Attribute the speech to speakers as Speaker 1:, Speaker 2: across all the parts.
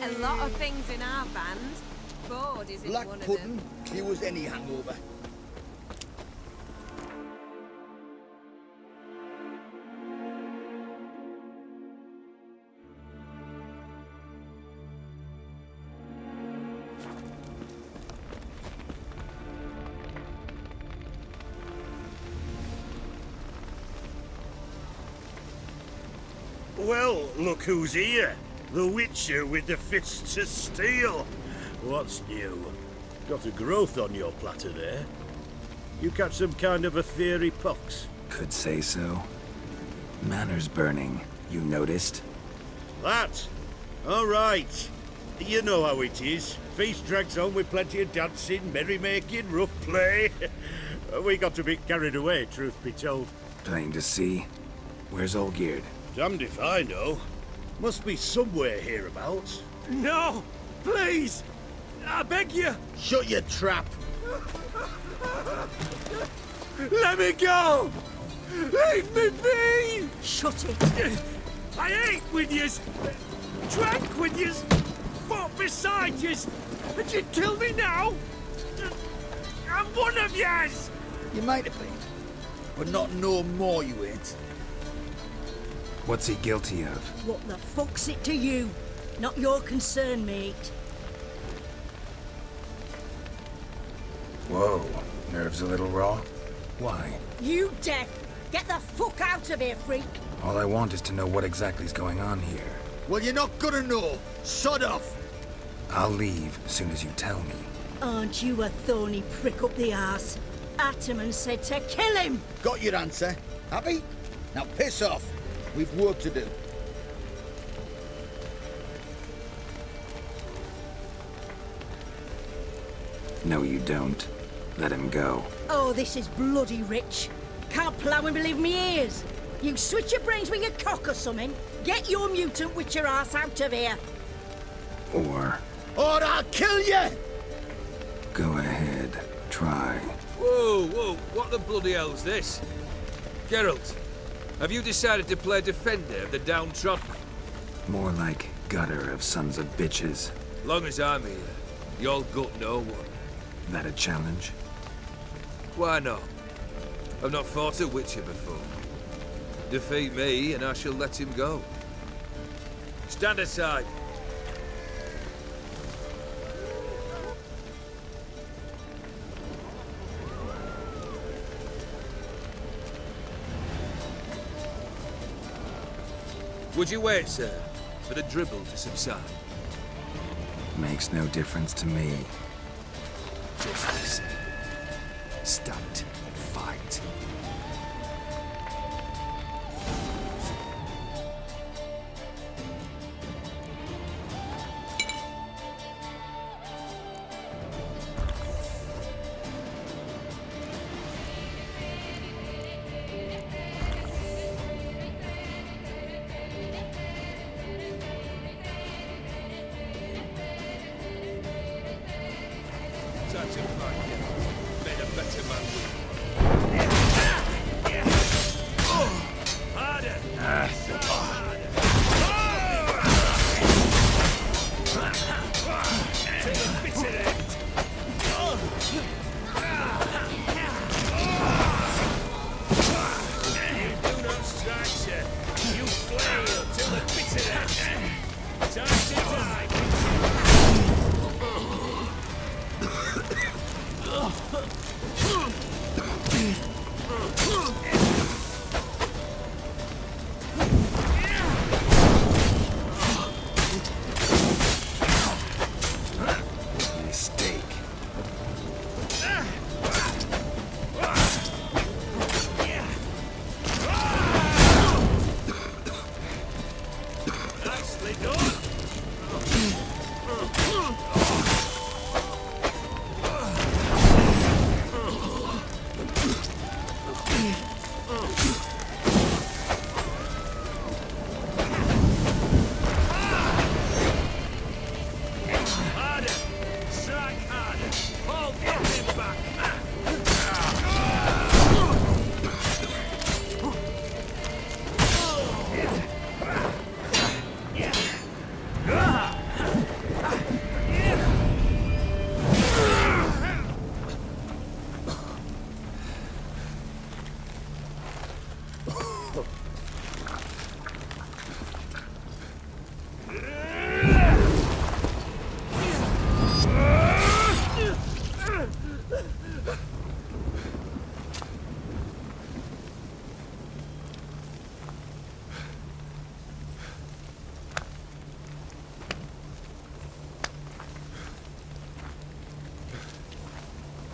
Speaker 1: get a lot of things in our band. Board isn't
Speaker 2: Black
Speaker 1: one
Speaker 2: pudding
Speaker 1: of them.
Speaker 2: cures any hangover.
Speaker 3: Well, look who's here. The Witcher with the fists of steel. What's new? Got a growth on your platter there. You catch some kind of a theory pox?
Speaker 4: Could say so. Manor's burning, you noticed?
Speaker 3: That? All right. You know how it is. Feast drags on with plenty of dancing, merrymaking, rough play. We got a bit carried away, truth be told.
Speaker 4: Plain to see. Where's Olgierd?
Speaker 3: Damned if I know. Must be somewhere hereabouts.
Speaker 5: No! Please! I beg you!
Speaker 2: Shut your trap!
Speaker 5: Let me go! Leave me be!
Speaker 6: Shut it!
Speaker 5: I ate with yous! Drank with yous! Fought beside yous! And you kill me now? I'm one of yous!
Speaker 2: You might have been, but not no more you ain't.
Speaker 4: What's he guilty of?
Speaker 6: What the fuck's it to you? Not your concern, mate.
Speaker 4: Whoa, nerves a little raw? Why?
Speaker 6: You deaf! Get the fuck out of here, freak!
Speaker 4: All I want is to know what exactly is going on here.
Speaker 2: Well, you're not gonna know. Sod off!
Speaker 4: I'll leave as soon as you tell me.
Speaker 6: Aren't you a thorny prick up the arse? Ataman said to kill him!
Speaker 2: Got your answer. Happy? Now piss off. We've work to do.
Speaker 4: No, you don't. Let him go.
Speaker 6: Oh, this is bloody rich. Can't plough and believe me ears. You switch your brains with your cock or something. Get your mutant witcher ass out of here.
Speaker 4: Or
Speaker 2: I'll kill you!
Speaker 4: go ahead, try.
Speaker 7: Whoa, whoa, what the bloody hell's this? Geralt, have you decided to play defender of the downtrodden?
Speaker 4: More like gutter of sons of bitches.
Speaker 7: Long as I'm here, you'll gut no one.
Speaker 4: That a challenge?
Speaker 7: Why not? I've not fought a Witcher before. Defeat me and I shall let him go. Stand aside. Would you wait, sir, for the dribble to subside?
Speaker 4: Makes no difference to me.
Speaker 5: Just listen. Stand and fight. Time to fight him. Made a better man.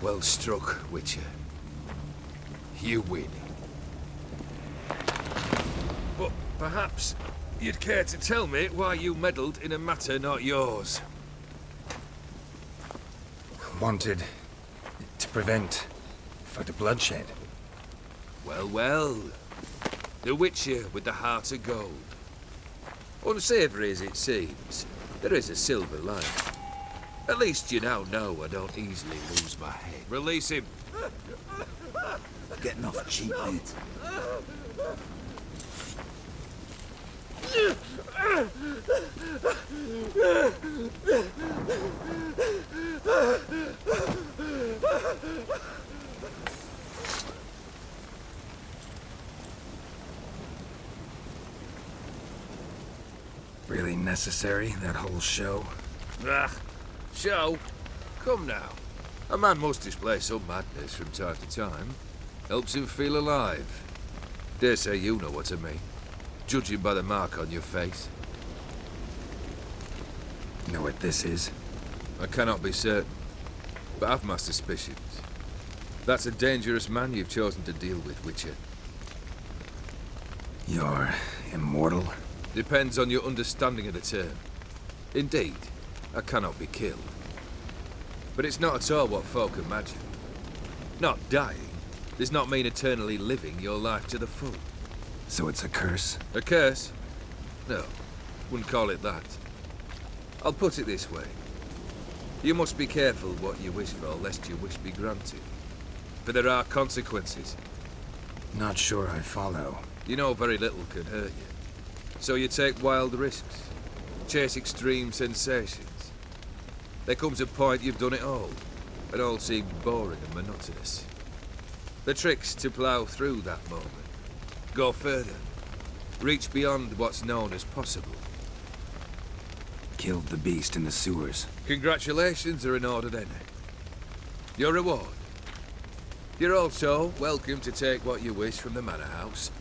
Speaker 7: Well struck, Witcher. You win. But perhaps you'd care to tell me why you meddled in a matter not yours.
Speaker 4: Wanted to prevent further bloodshed.
Speaker 7: Well, well. The Witcher with the heart of gold. Unsavoury as it seems, there is a silver lining. At least you now know I don't easily lose my head. Release him.
Speaker 2: Getting off cheap, mate.
Speaker 4: Really necessary, that whole show?
Speaker 7: Ah, show? Come now. A man must display some madness from time to time. Helps him feel alive. Dare say you know what I mean. Judging by the mark on your face.
Speaker 4: Know what this is?
Speaker 7: I cannot be certain, but I've my suspicions. That's a dangerous man you've chosen to deal with, Witcher.
Speaker 4: You're immortal?
Speaker 7: Depends on your understanding of the term. Indeed, I cannot be killed. But it's not at all what folk imagine. Not dying does not mean eternally living your life to the full.
Speaker 4: So it's a curse?
Speaker 7: A curse? No, wouldn't call it that. I'll put it this way. You must be careful what you wish for, lest your wish be granted. For there are consequences.
Speaker 4: Not sure I follow.
Speaker 7: You know very little can hurt you. So you take wild risks. Chase extreme sensations. There comes a point you've done it all. It all seems boring and monotonous. The trick's to plough through that moment. Go further. Reach beyond what's known as possible.
Speaker 4: Killed the beast in the sewers.
Speaker 7: Congratulations are in order then. Your reward. You're also welcome to take what you wish from the manor house.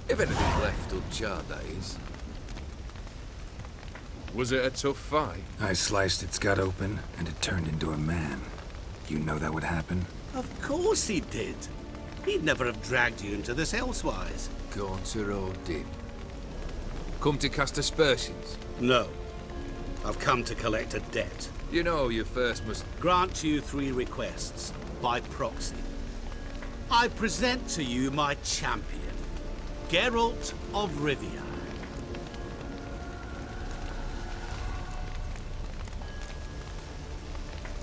Speaker 7: If anything's left uncharred, that is. Was it a tough fight?
Speaker 4: I sliced its gut open, and it turned into a man. You know that would happen?
Speaker 5: Of course he did. He'd never have dragged you into this elsewise.
Speaker 7: Gaunter or dim. Come to cast aspersions.
Speaker 5: No. I've come to collect a debt.
Speaker 7: You know you first must...
Speaker 5: Grant you 3 requests, by proxy. I present to you my champion, Geralt of Rivia.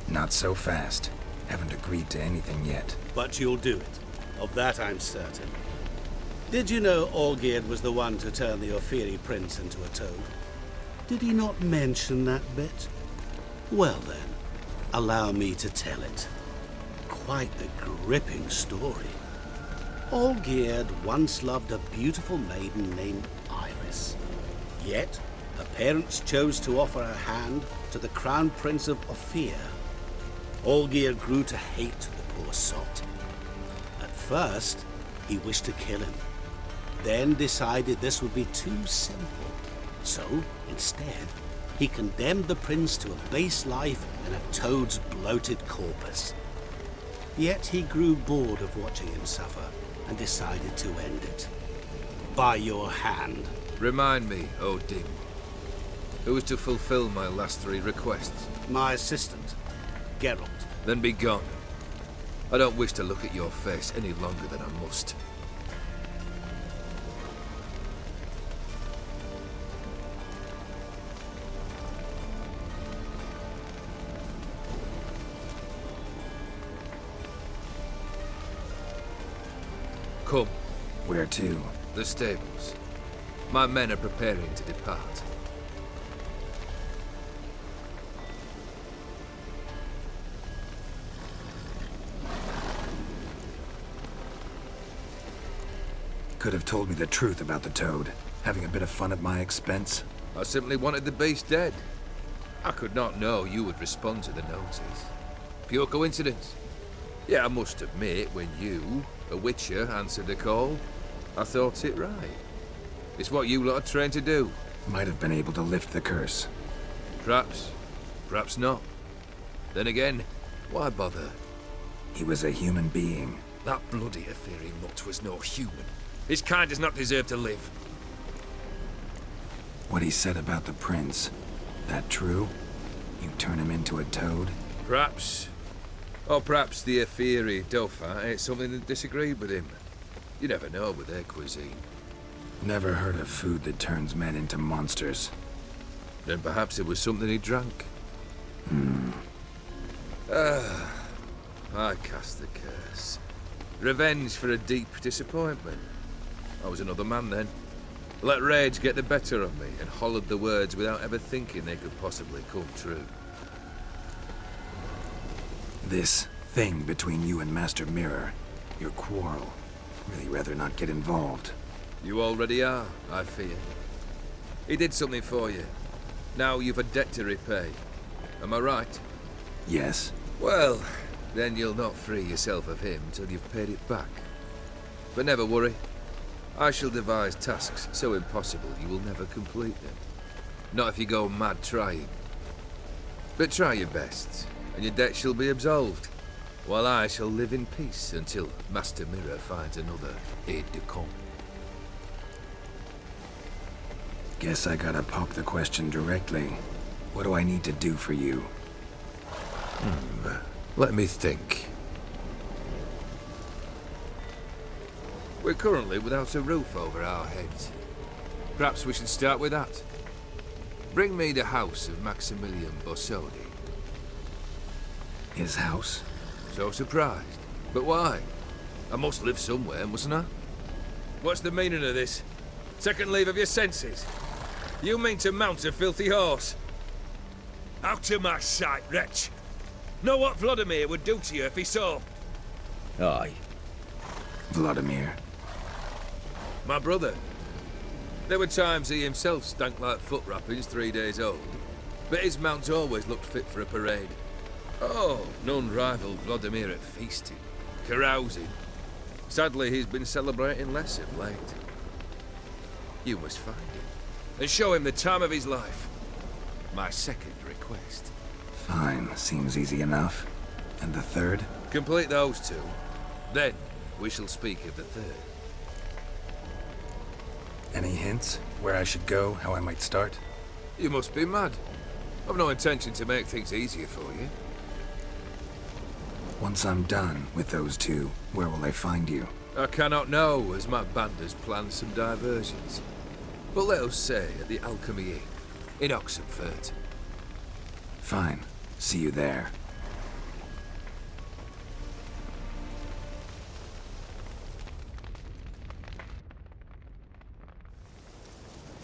Speaker 4: Not so fast. Haven't agreed to anything yet.
Speaker 5: But you'll do it. Of that I'm certain. Did you know Olgierd was the one to turn the Ofiri prince into a toad? Did he not mention that bit? Well then, allow me to tell it. Quite a gripping story. Olgierd once loved a beautiful maiden named Iris. Yet, her parents chose to offer her hand to the Crown Prince of Ophir. Olgierd grew to hate the poor sot. At first, he wished to kill him, then decided this would be too simple. So, instead, he condemned the prince to a base life in a toad's bloated corpus. Yet he grew bored of watching him suffer and decided to end it. By your hand.
Speaker 7: Remind me, O Dim. Who is to fulfill my last 3 requests?
Speaker 5: My assistant, Geralt.
Speaker 7: Then be gone. I don't wish to look at your face any longer than I must. Come.
Speaker 4: Where to?
Speaker 7: The stables. My men are preparing to depart.
Speaker 4: Could have told me the truth about the toad. Having a bit of fun at my expense.
Speaker 7: I simply wanted the beast dead. I could not know you would respond to the notice. Pure coincidence. Yeah, I must admit, when you, a Witcher, answered the call, I thought it right. It's what you lot are trained to do.
Speaker 4: Might have been able to lift the curse.
Speaker 7: Perhaps. Perhaps not. Then again, why bother?
Speaker 4: He was a human being.
Speaker 7: That bloody Aetheri mutt was no human. His kind does not deserve to live.
Speaker 4: What he said about the prince, that true? You turn him into a toad?
Speaker 7: Perhaps. Or perhaps the Aetheri Dauphin ate something that disagreed with him. You never know with their cuisine.
Speaker 4: Never heard of food that turns men into monsters.
Speaker 7: Then perhaps it was something he drank. I cast the curse. Revenge for a deep disappointment. I was another man then. Let rage get the better of me and hollered the words without ever thinking they could possibly come true.
Speaker 4: This thing between you and Master Mirror, your quarrel, really rather not get involved.
Speaker 7: You already are, I fear. He did something for you. Now you've a debt to repay. Am I right?
Speaker 4: Yes.
Speaker 7: Well, then you'll not free yourself of him till you've paid it back. But never worry. I shall devise tasks so impossible you will never complete them. Not if you go mad trying. But try your best, and your debt shall be absolved, while I shall live in peace until Master Mirror finds another aide-de-camp.
Speaker 4: Guess I gotta pop the question directly. What do I need to do for you?
Speaker 7: Let me think. We're currently without a roof over our heads. Perhaps we should start with that. Bring me the house of Maximilian Borsodi.
Speaker 4: His house?
Speaker 7: So surprised. But why? I must live somewhere, mustn't I? What's the meaning of this? Second leave of your senses? You mean to mount a filthy horse? Out of my sight, wretch! Know what Vladimir would do to you if he saw?
Speaker 2: Aye.
Speaker 4: Vladimir.
Speaker 7: My brother. There were times he himself stank like foot wrappings 3 days old, but his mount always looked fit for a parade. Oh, none rivaled Vladimir at feasting, carousing. Sadly, he's been celebrating less of late. You must find him, and show him the time of his life. My second request.
Speaker 4: Fine, seems easy enough. And the third?
Speaker 7: Complete those two, then we shall speak of the third.
Speaker 4: Any hints? Where I should go, how I might start?
Speaker 7: You must be mad. I've no intention to make things easier for you.
Speaker 4: Once I'm done with those two, where will I find you?
Speaker 7: I cannot know, as my band has planned some diversions. But let us say at the Alchemy Inn, in Oxenfurt.
Speaker 4: Fine. See you there.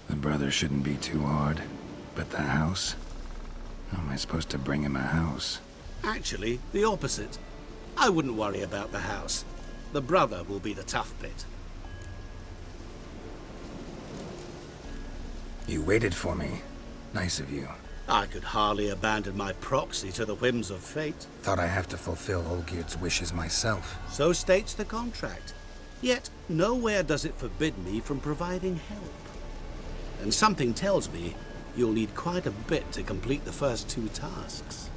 Speaker 4: The brother shouldn't be too hard. But the house? How am I supposed to bring him a house?
Speaker 5: Actually, the opposite. I wouldn't worry about the house. The brother will be the tough bit.
Speaker 4: You waited for me. Nice of you.
Speaker 5: I could hardly abandon my proxy to the whims of fate.
Speaker 4: Thought I have to fulfill Olgierd's wishes myself.
Speaker 5: So states the contract. Yet, nowhere does it forbid me from providing help. And something tells me you'll need quite a bit to complete the first two tasks.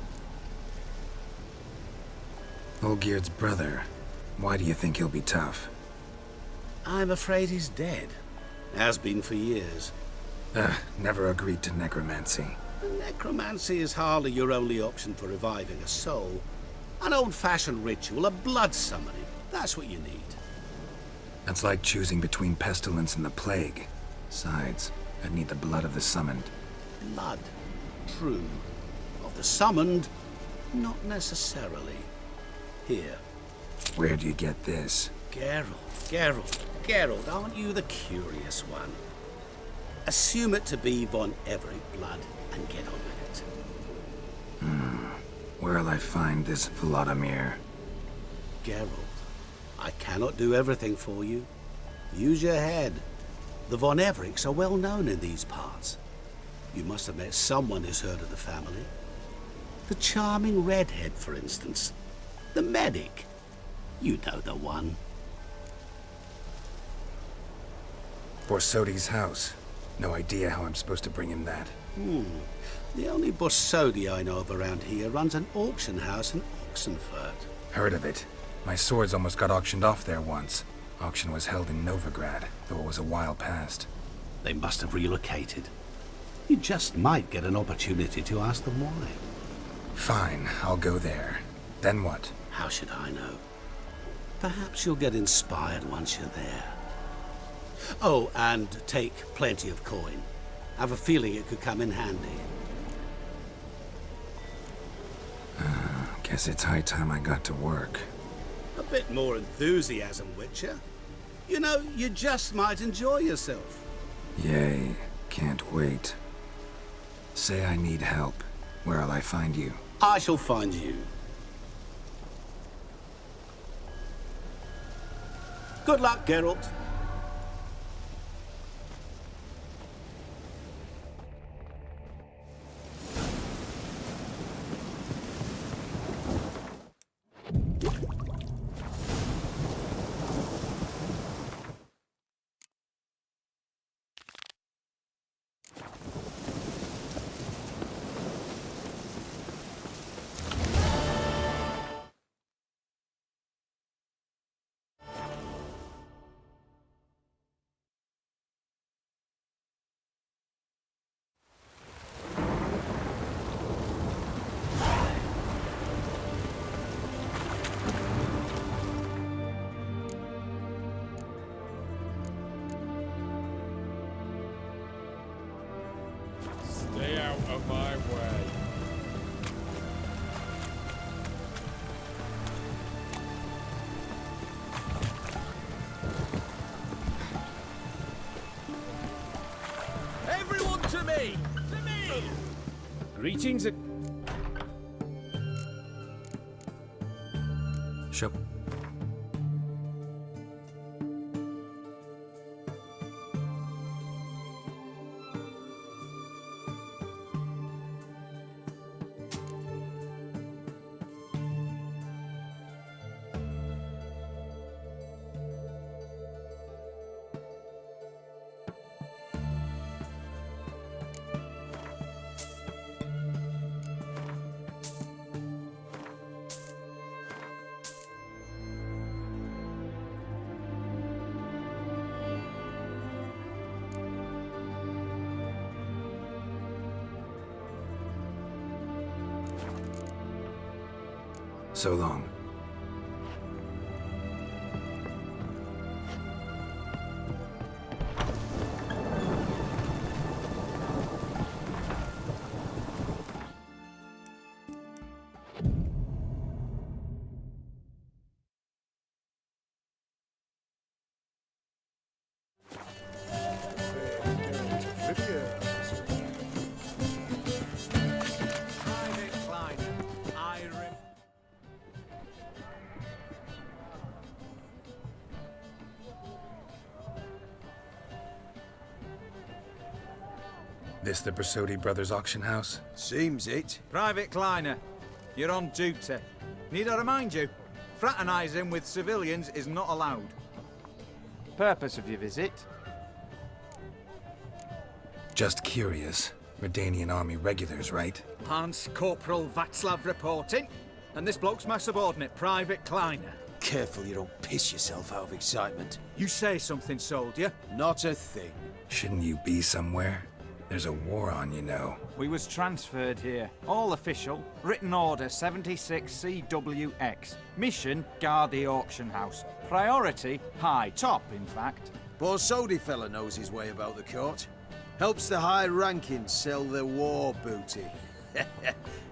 Speaker 4: Olgierd's brother. Why do you think he'll be tough?
Speaker 5: I'm afraid he's dead. Has been for years.
Speaker 4: Never agreed to necromancy.
Speaker 5: Necromancy is hardly your only option for reviving a soul. An old-fashioned ritual, a blood summoning. That's what you need.
Speaker 4: That's like choosing between pestilence and the plague. Besides, I'd need the blood of the summoned.
Speaker 5: Blood. True. Of the summoned, not necessarily. Here.
Speaker 4: Where do you get this?
Speaker 5: Geralt, aren't you the curious one? Assume it to be von Everec blood and get on with it.
Speaker 4: Where'll I find this Vladimir?
Speaker 5: Geralt, I cannot do everything for you. Use your head. The von Everecs are well known in these parts. You must have met someone who's heard of the family. The charming redhead, for instance. The medic. You know the one.
Speaker 4: Borsodi's house. No idea how I'm supposed to bring him that.
Speaker 5: The only Borsodi I know of around here runs an auction house in Oxenfurt.
Speaker 4: Heard of it. My swords almost got auctioned off there once. Auction was held in Novigrad, though it was a while past.
Speaker 5: They must have relocated. You just might get an opportunity to ask them why.
Speaker 4: Fine, I'll go there. Then what?
Speaker 5: How should I know? Perhaps you'll get inspired once you're there. Oh, and take plenty of coin. I have a feeling it could come in handy.
Speaker 4: Guess it's high time I got to work.
Speaker 5: A bit more enthusiasm, Witcher. You know, you just might enjoy yourself.
Speaker 4: Yay, can't wait. Say I need help. Where'll I find you?
Speaker 5: I shall find you. Good luck, Geralt.
Speaker 8: Stay out of my way.
Speaker 9: Everyone to me! To me!
Speaker 8: Greetings.
Speaker 4: Sure. So long. This the Brasodi Brothers auction house?
Speaker 2: Seems it.
Speaker 9: Private Kleiner, you're on duty. Need I remind you, fraternizing with civilians is not allowed. Purpose of your visit?
Speaker 4: Just curious. Redanian army regulars, right?
Speaker 9: Lance Corporal Václav reporting, and this bloke's my subordinate, Private Kleiner.
Speaker 2: Careful you don't piss yourself out of excitement.
Speaker 9: You say something, soldier?
Speaker 2: Not a thing.
Speaker 4: Shouldn't you be somewhere? There's a war on, you know.
Speaker 9: We was transferred here. All official. Written order 76 CWX. Mission, guard the auction house. Priority, high. Top, in fact.
Speaker 2: Borsodi fella knows his way about the court. Helps the high rankings sell their war booty.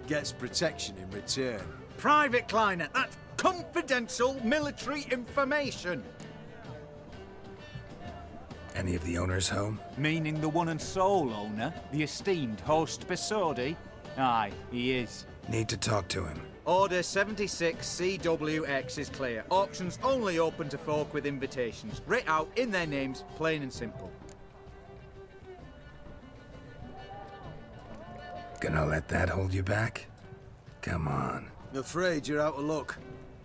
Speaker 2: Gets protection in return.
Speaker 9: Private Kleiner, that's confidential military information.
Speaker 4: Any of the owners home?
Speaker 9: Meaning the one and sole owner, the esteemed Horst Besodi? Aye, he is.
Speaker 4: Need to talk to him.
Speaker 9: Order 76 CWX is clear. Auctions only open to folk with invitations. Writ out in their names, plain and simple.
Speaker 4: Gonna let that hold you back? Come on.
Speaker 2: Afraid you're out of luck.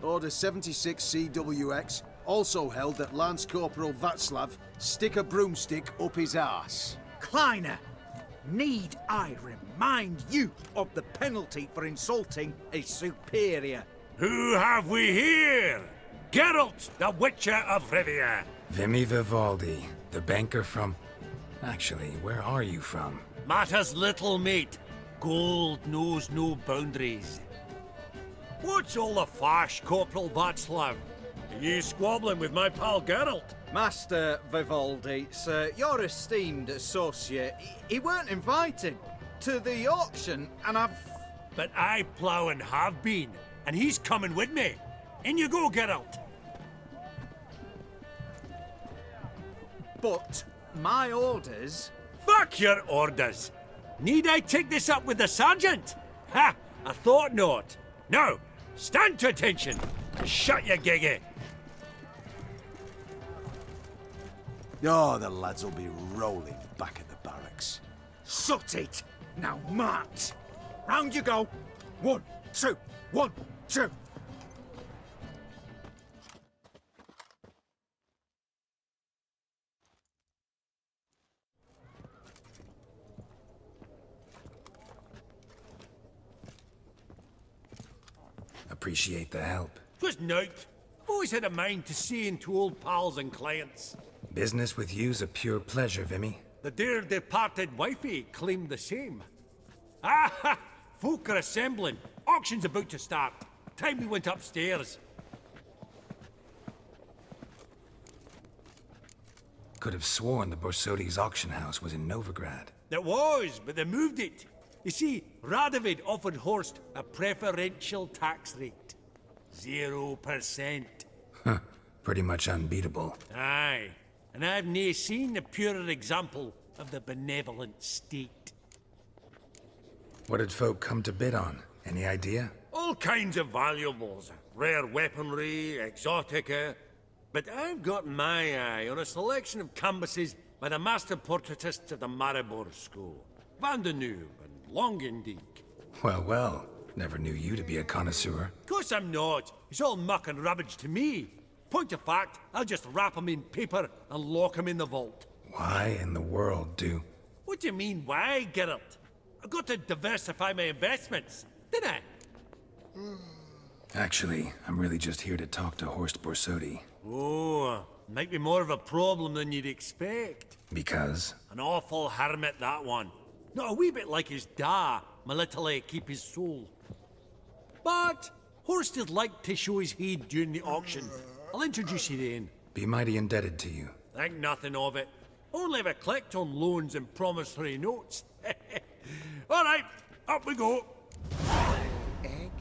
Speaker 2: Order 76 CWX also held that Lance Corporal Václav stick a broomstick up his arse.
Speaker 9: Kleiner, need I remind you of the penalty for insulting a superior?
Speaker 10: Who have we here? Geralt, the Witcher of Rivia.
Speaker 4: Vivaldi, the banker from... Actually, where are you from?
Speaker 10: Matters little, mate. Gold knows no boundaries. What's all the fash, Corporal Václav? Are you squabbling with my pal Geralt?
Speaker 9: Master Vivaldi, sir, your esteemed associate, he weren't invited to the auction, and I've...
Speaker 10: But I plough and have been, and he's coming with me. In you go, Geralt.
Speaker 9: But my orders...
Speaker 10: Fuck your orders. Need I take this up with the sergeant? Ha! I thought not. Now, stand to attention. Shut your giggy.
Speaker 2: Oh, the lads will be rolling back at the barracks.
Speaker 9: Sut it! Now march! Round you go! 1, 2, 1, 2!
Speaker 4: Appreciate the help.
Speaker 10: Twas nowt. I've always had a mind to seeing to old pals and clients.
Speaker 4: Business with you's a pure pleasure, Vimy.
Speaker 10: The dear departed wifey claimed the same. Ah ha! Folk are assembling. Auction's about to start. Time we went upstairs.
Speaker 4: Could have sworn the Borsodi's auction house was in Novigrad.
Speaker 10: There was, but they moved it. You see, Radovid offered Horst a preferential tax rate. 0%.
Speaker 4: Huh. Pretty much unbeatable.
Speaker 10: Aye. And I've nae seen a purer example of the benevolent state.
Speaker 4: What did folk come to bid on? Any idea?
Speaker 10: All kinds of valuables. Rare weaponry, exotica. But I've got my eye on a selection of canvases by the master portraitists of the Maribor School. Van de Noob and Longendijk.
Speaker 4: Well, well. Never knew you to be a connoisseur.
Speaker 10: Of course I'm not. It's all muck and rubbish to me. Point of fact, I'll just wrap 'em in paper and lock 'em in the vault.
Speaker 4: Why in the world do...
Speaker 10: What do you mean, why, Geralt? I've got to diversify my investments, didn't I?
Speaker 4: Actually, I'm really just here to talk to Horst Borsodi.
Speaker 10: Oh, might be more of a problem than you'd expect.
Speaker 4: Because?
Speaker 10: An awful hermit, that one. Not a wee bit like his da, my little keep his soul. But Horst is like to show his head during the auction. I'll introduce you then.
Speaker 4: Be mighty indebted to you.
Speaker 10: Think nothing of it. Only if I collect on loans and promissory notes. All right, up we go.
Speaker 11: Egg,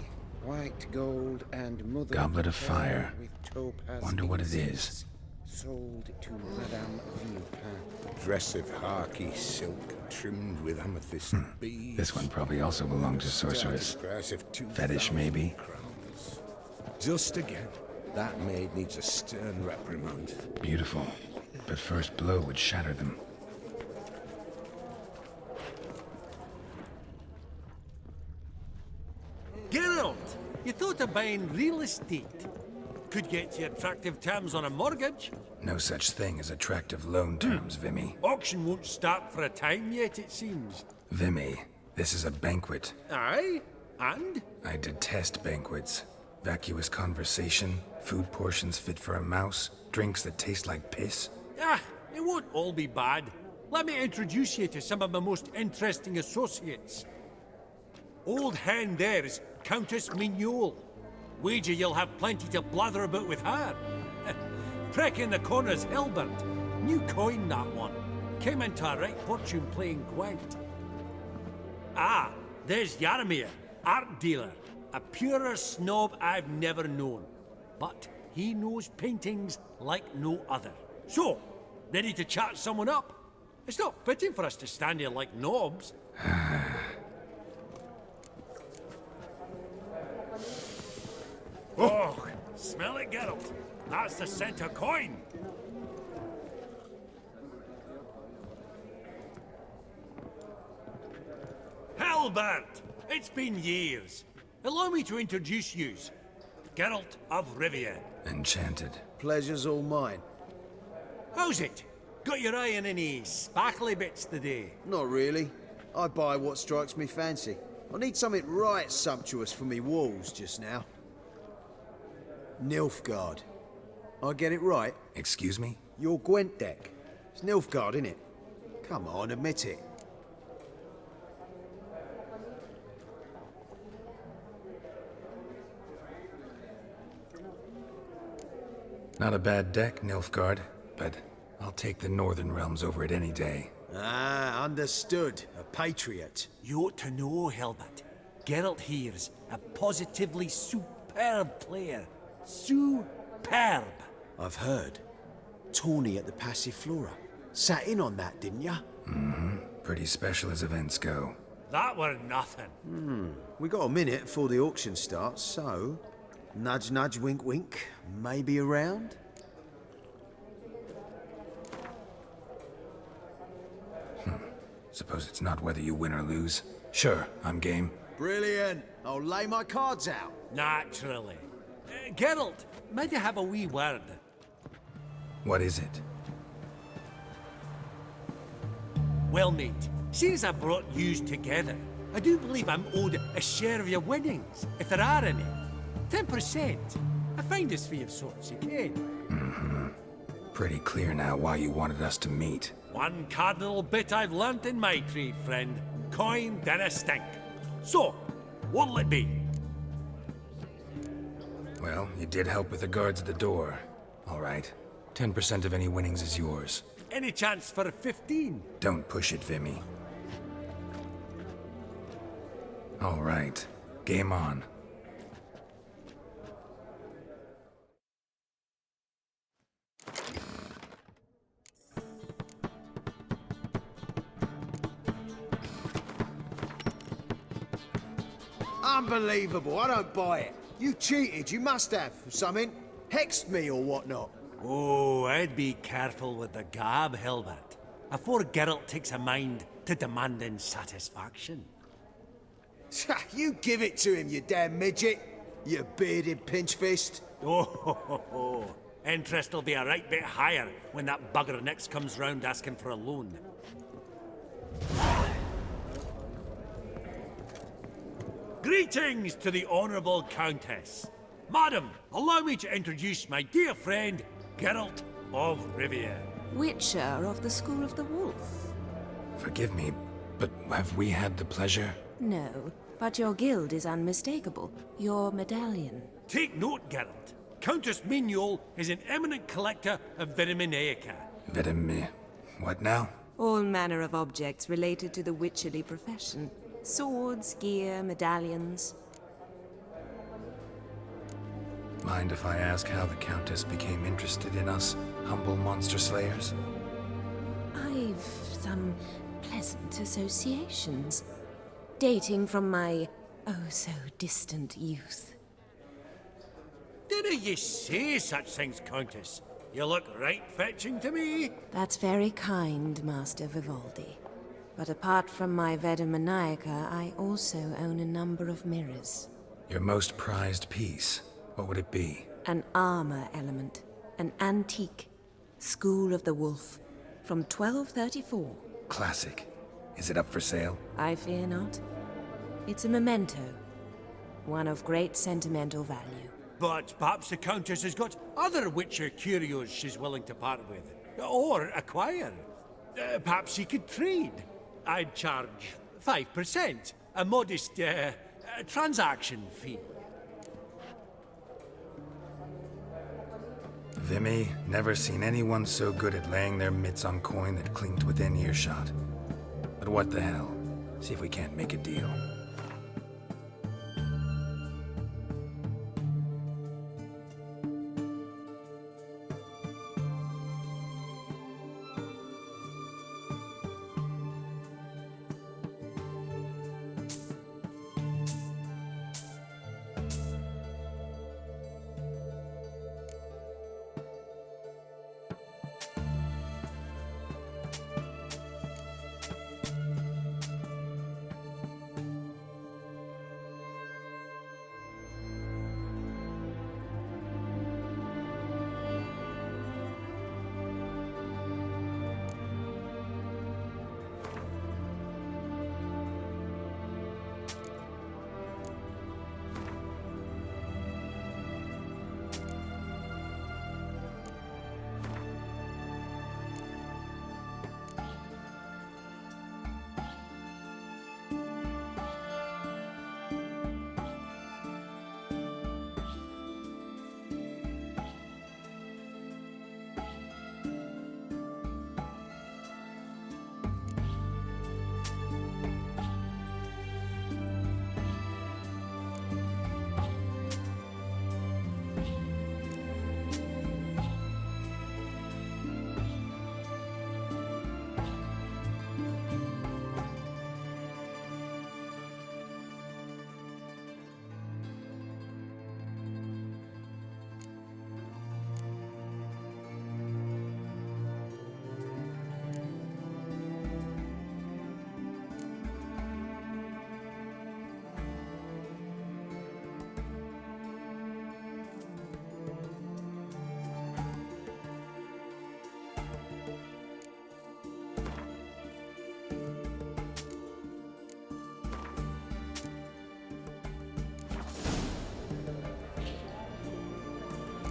Speaker 11: white gold, and mother
Speaker 4: Goblet of fire.
Speaker 11: with topaz
Speaker 4: Wonder what it
Speaker 11: incense.
Speaker 4: is.
Speaker 11: Sold to Madame Villepin.
Speaker 12: Dress of harky silk, trimmed with amethyst beads.
Speaker 4: This one probably also belongs to sorceress.
Speaker 12: Price of 2,000
Speaker 4: Fetish, maybe?
Speaker 12: crowns. Just again, that maid needs a stern reprimand.
Speaker 4: Beautiful. But first blow would shatter them.
Speaker 10: Geralt, you thought of buying real estate. Could get you attractive terms on a mortgage.
Speaker 4: No such thing as attractive loan terms, Vimy.
Speaker 10: Auction won't start for a time yet, it seems.
Speaker 4: Vimy, this is a banquet.
Speaker 10: Aye? And?
Speaker 4: I detest banquets. Vacuous conversation, food portions fit for a mouse, drinks that taste like piss.
Speaker 10: Ah, it won't all be bad. Let me introduce you to some of my most interesting associates. Old hen there is Countess Mignol. Wager you'll have plenty to blather about with her. Prek in the corner's Hilbert. New coin, that one. Came into a right fortune playing Gwent. Ah, there's Jaromir, art dealer. A purer snob I've never known. But he knows paintings like no other. So, ready to chat someone up? It's not fitting for us to stand here like knobs. Oh, smell it, Geralt. That's the center coin. Halbert! It's been years. Allow me to introduce yous. Geralt of Rivia.
Speaker 4: Enchanted.
Speaker 2: Pleasure's all mine.
Speaker 10: How's it? Got your eye on any sparkly bits today?
Speaker 2: Not really. I buy what strikes me fancy. I need something right sumptuous for me walls just now. Nilfgaard. I get it right?
Speaker 4: Excuse me?
Speaker 2: Your Gwent deck. It's Nilfgaard, innit? Come on, admit it.
Speaker 4: Not a bad deck, Nilfgaard, but I'll take the Northern Realms over it any day.
Speaker 2: Ah, understood. A patriot.
Speaker 10: You ought to know, Hilbert. Geralt here's a positively superb player. Superb.
Speaker 2: I've heard. Tawny at the Passiflora. Sat in on that, didn't ya?
Speaker 4: Mm-hmm. Pretty special as events go.
Speaker 10: That were nothing.
Speaker 2: We got a minute before the auction starts, so... Nudge, nudge, wink, wink. Maybe around?
Speaker 4: Suppose it's not whether you win or lose. Sure, I'm game.
Speaker 2: Brilliant. I'll lay my cards out.
Speaker 10: Naturally. Geralt, might I have a wee word?
Speaker 4: What is it?
Speaker 10: Well, mate, seeing as I brought yous together, I do believe I'm owed a share of your winnings, if there are any. 10%. A finder's fee of sorts, you can.
Speaker 4: Pretty clear now why you wanted us to meet.
Speaker 10: One cardinal bit I've learnt in my trade, friend. Coin dinna stink. So, what'll it be?
Speaker 4: Well, you did help with the guards at the door. All right. 10% of any winnings is yours.
Speaker 10: Any chance for 15?
Speaker 4: Don't push it, Vimy. All right. Game on.
Speaker 2: Unbelievable. I don't buy it. You cheated. You must have. Something. Hexed me or whatnot.
Speaker 10: Oh, I'd be careful with the gab, Hilbert. Afore Geralt takes a mind to demanding satisfaction.
Speaker 2: You give it to him, you damn midget. You bearded pinchfist.
Speaker 10: Oh, interest'll be a right bit higher when that bugger next comes round asking for a loan. Greetings to the Honourable Countess. Madam, allow me to introduce my dear friend, Geralt of Rivia.
Speaker 1: Witcher of the School of the Wolf.
Speaker 4: Forgive me, but have we had the pleasure?
Speaker 1: No, but your guild is unmistakable. Your medallion.
Speaker 10: Take note, Geralt. Countess Mignol is an eminent collector of Vitaminaica.
Speaker 4: What now?
Speaker 1: All manner of objects related to the witcherly profession. Swords, gear, medallions.
Speaker 4: Mind if I ask how the Countess became interested in us, humble monster slayers?
Speaker 1: I've some pleasant associations, dating from my oh-so-distant youth.
Speaker 10: Didn't you say such things, Countess? You look right fetching to me.
Speaker 1: That's very kind, Master Vivaldi. But apart from my Vitaminaica, I also own a number of mirrors.
Speaker 4: Your most prized piece, what would it be?
Speaker 1: An armor element. An antique. School of the Wolf. From 1234.
Speaker 4: Classic. Is it up for sale?
Speaker 1: I fear not. It's a memento. One of great sentimental value.
Speaker 10: But perhaps the Countess has got other Witcher curios she's willing to part with. Or acquire. Perhaps she could trade. I'd charge 5%. A modest, transaction fee.
Speaker 4: Vimy, never seen anyone so good at laying their mitts on coin that clinked within earshot. But what the hell? See if we can't make a deal.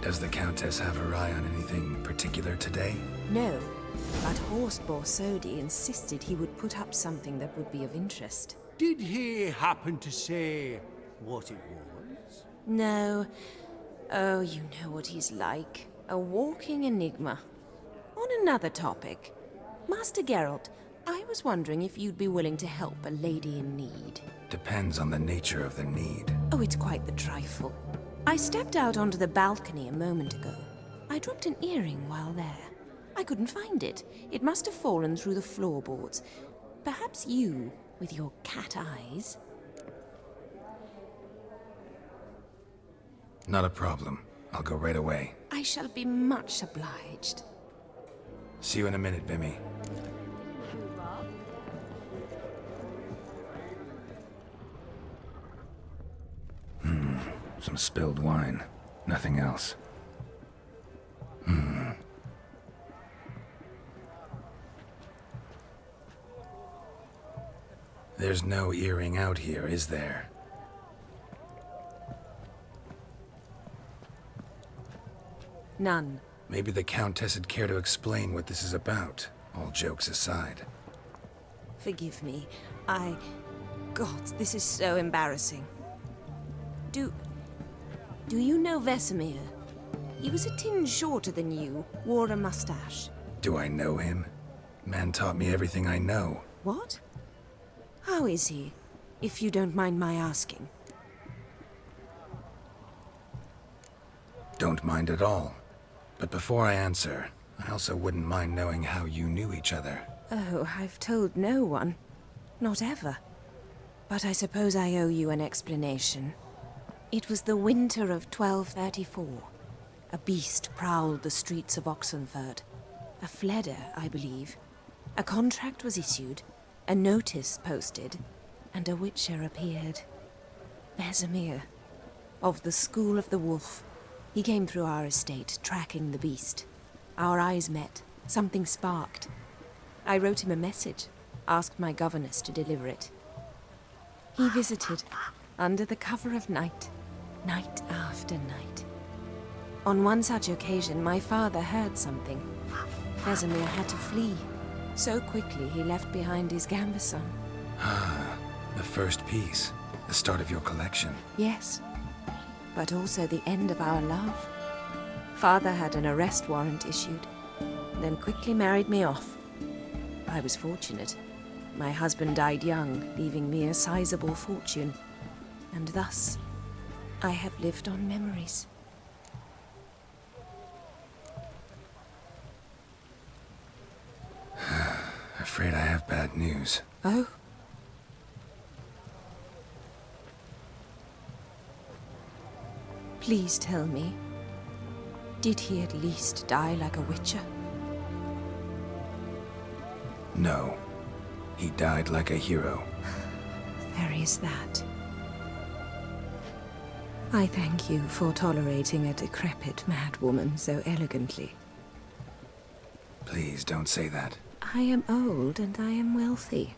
Speaker 4: Does the Countess have her eye on anything particular today?
Speaker 1: No, but Horst Borsodi insisted he would put up something that would be of interest.
Speaker 10: Did he happen to say what it was?
Speaker 1: No. Oh, you know what he's like. A walking enigma. On another topic, Master Geralt, I was wondering if you'd be willing to help a lady in need.
Speaker 4: Depends on the nature of the need.
Speaker 1: Oh, it's quite the trifle. I stepped out onto the balcony a moment ago. I dropped an earring while there. I couldn't find it. It must have fallen through the floorboards. Perhaps you, with your cat eyes...
Speaker 4: Not a problem. I'll go right away.
Speaker 1: I shall be much obliged.
Speaker 4: See you in a minute, Vimy. Some spilled wine. Nothing else. There's no earring out here, is there?
Speaker 1: None.
Speaker 4: Maybe the Countess would care to explain what this is about, all jokes aside.
Speaker 1: Forgive me. God, this is so embarrassing. Do you know Vesemir? He was a tinge shorter than you, wore a mustache.
Speaker 4: Do I know him? Man taught me everything I know.
Speaker 1: What? How is he, if you don't mind my asking?
Speaker 4: Don't mind at all. But before I answer, I also wouldn't mind knowing how you knew each other.
Speaker 1: Oh, I've told no one. Not ever. But I suppose I owe you an explanation. It was the winter of 1234. A beast prowled the streets of Oxenford. A fledder, I believe. A contract was issued, a notice posted, and a witcher appeared. Vesemir, of the School of the Wolf. He came through our estate, tracking the beast. Our eyes met. Something sparked. I wrote him a message, asked my governess to deliver it. He visited, under the cover of night, night after night. On one such occasion, my father heard something. Vesemir had to flee. So quickly, he left behind his gambeson.
Speaker 4: Ah, the first piece. The start of your collection.
Speaker 1: Yes, but also the end of our love. Father had an arrest warrant issued, then quickly married me off. I was fortunate. My husband died young, leaving me a sizable fortune. And thus, I have lived on memories.
Speaker 4: Afraid I have bad news.
Speaker 1: Oh? Please tell me, did he at least die like a witcher?
Speaker 4: No. He died like a hero.
Speaker 1: There is that. I thank you for tolerating a decrepit madwoman so elegantly.
Speaker 4: Please don't say that.
Speaker 1: I am old and I am wealthy.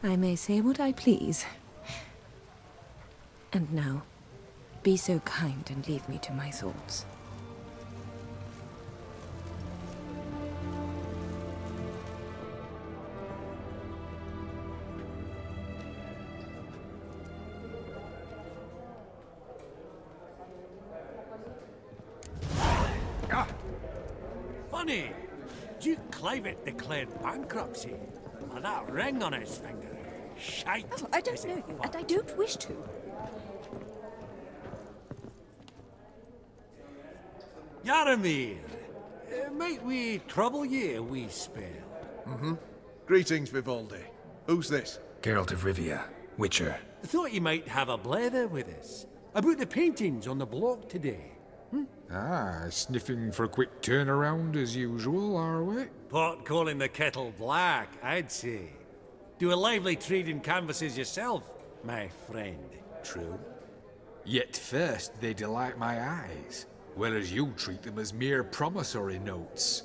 Speaker 1: I may say what I please. And now, be so kind and leave me to my thoughts.
Speaker 10: Funny! Duke Clivet declared bankruptcy. And that ring on his finger. Shite!
Speaker 1: Oh, I don't know you, and I don't wish to.
Speaker 10: Yaramir, might we trouble ye a wee spell?
Speaker 2: Greetings, Vivaldi. Who's this?
Speaker 4: Geralt of Rivia, Witcher.
Speaker 10: I thought you might have a blether with us. About the paintings on the block today.
Speaker 13: Ah, sniffing for a quick turnaround as usual, are we?
Speaker 10: Pot calling the kettle black, I'd say. Do a lively trade in canvases yourself, my friend.
Speaker 5: True.
Speaker 13: Yet first they delight my eyes, whereas you treat them as mere promissory notes.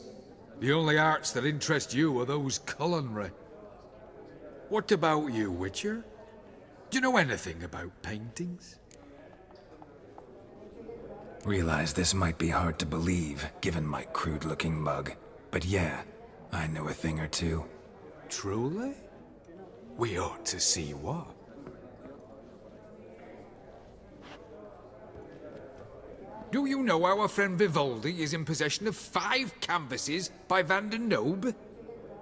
Speaker 13: The only arts that interest you are those culinary. What about you, Witcher? Do you know anything about paintings?
Speaker 4: Realize this might be hard to believe, given my crude-looking mug. But yeah, I know a thing or two.
Speaker 13: Truly? We ought to see what. Do you know our friend Vivaldi is in possession of 5 canvases by Van der Nobe?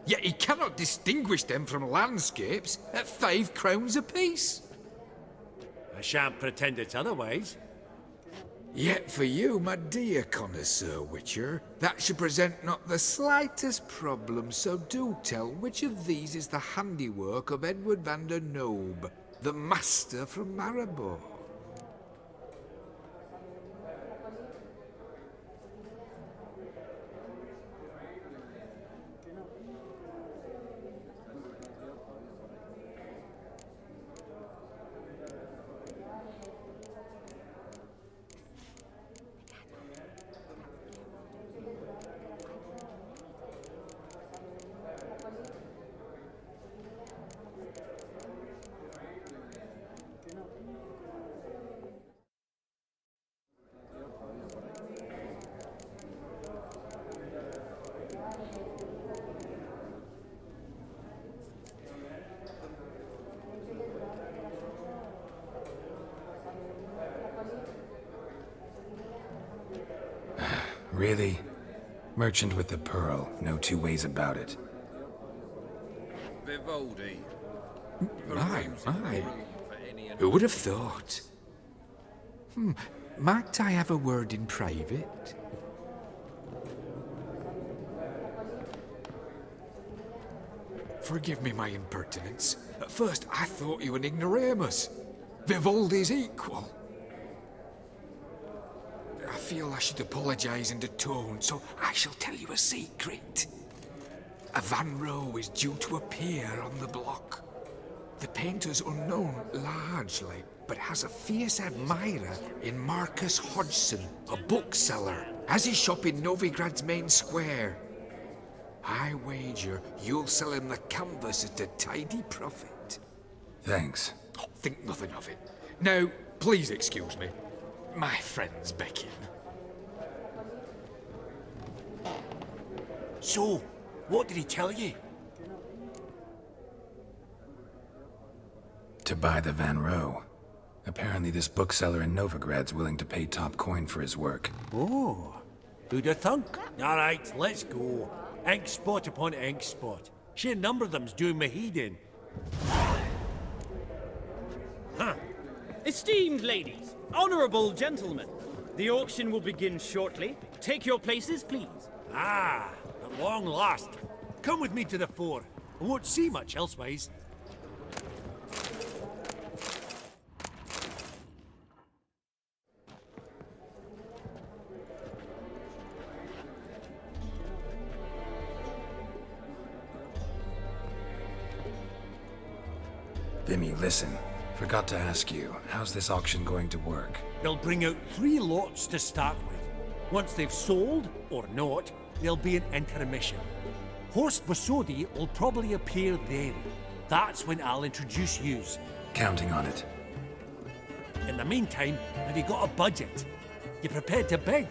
Speaker 13: Yet he cannot distinguish them from landscapes at 5 crowns apiece.
Speaker 10: I shan't pretend it's otherwise.
Speaker 13: Yet for you, my dear connoisseur Witcher, that should present not the slightest problem, so do tell which of these is the handiwork of Edward van der Nobe, the master from Maribor.
Speaker 4: Really? Merchant with the pearl, no 2 ways about it.
Speaker 7: Vivaldi.
Speaker 13: My. Who would have thought? Might I have a word in private? Forgive me my impertinence. At first I thought you an ignoramus. Vivaldi's equal. I feel I should apologize in the tone, so I shall tell you a secret. A Van Row is due to appear on the block. The painter's unknown largely, but has a fierce admirer in Marcus Hodgson, a bookseller, has his shop in Novigrad's main square. I wager you'll sell him the canvas at a tidy profit.
Speaker 4: Thanks.
Speaker 13: Oh, think nothing of it. Now, please excuse me. My friend's beckon.
Speaker 10: So, what did he tell you?
Speaker 4: To buy the Van Row. Apparently this bookseller in Novigrad's willing to pay top coin for his work.
Speaker 10: Oh, who'd have thunk? All right, let's go. Ink spot upon ink spot. Sheer number of them's doing me heed in.
Speaker 14: Huh. Esteemed ladies, honourable gentlemen, the auction will begin shortly. Take your places, please.
Speaker 10: Ah, at long last. Come with me to the fore. I won't see much elsewise.
Speaker 4: Vimy, listen. Forgot to ask you, how's this auction going to work?
Speaker 10: They'll bring out 3 lots to start with. Once they've sold, or not, there'll be an intermission. Horst Bosodi will probably appear then. That's when I'll introduce yous.
Speaker 4: Counting on it.
Speaker 10: In the meantime, have you got a budget? You prepared to bid?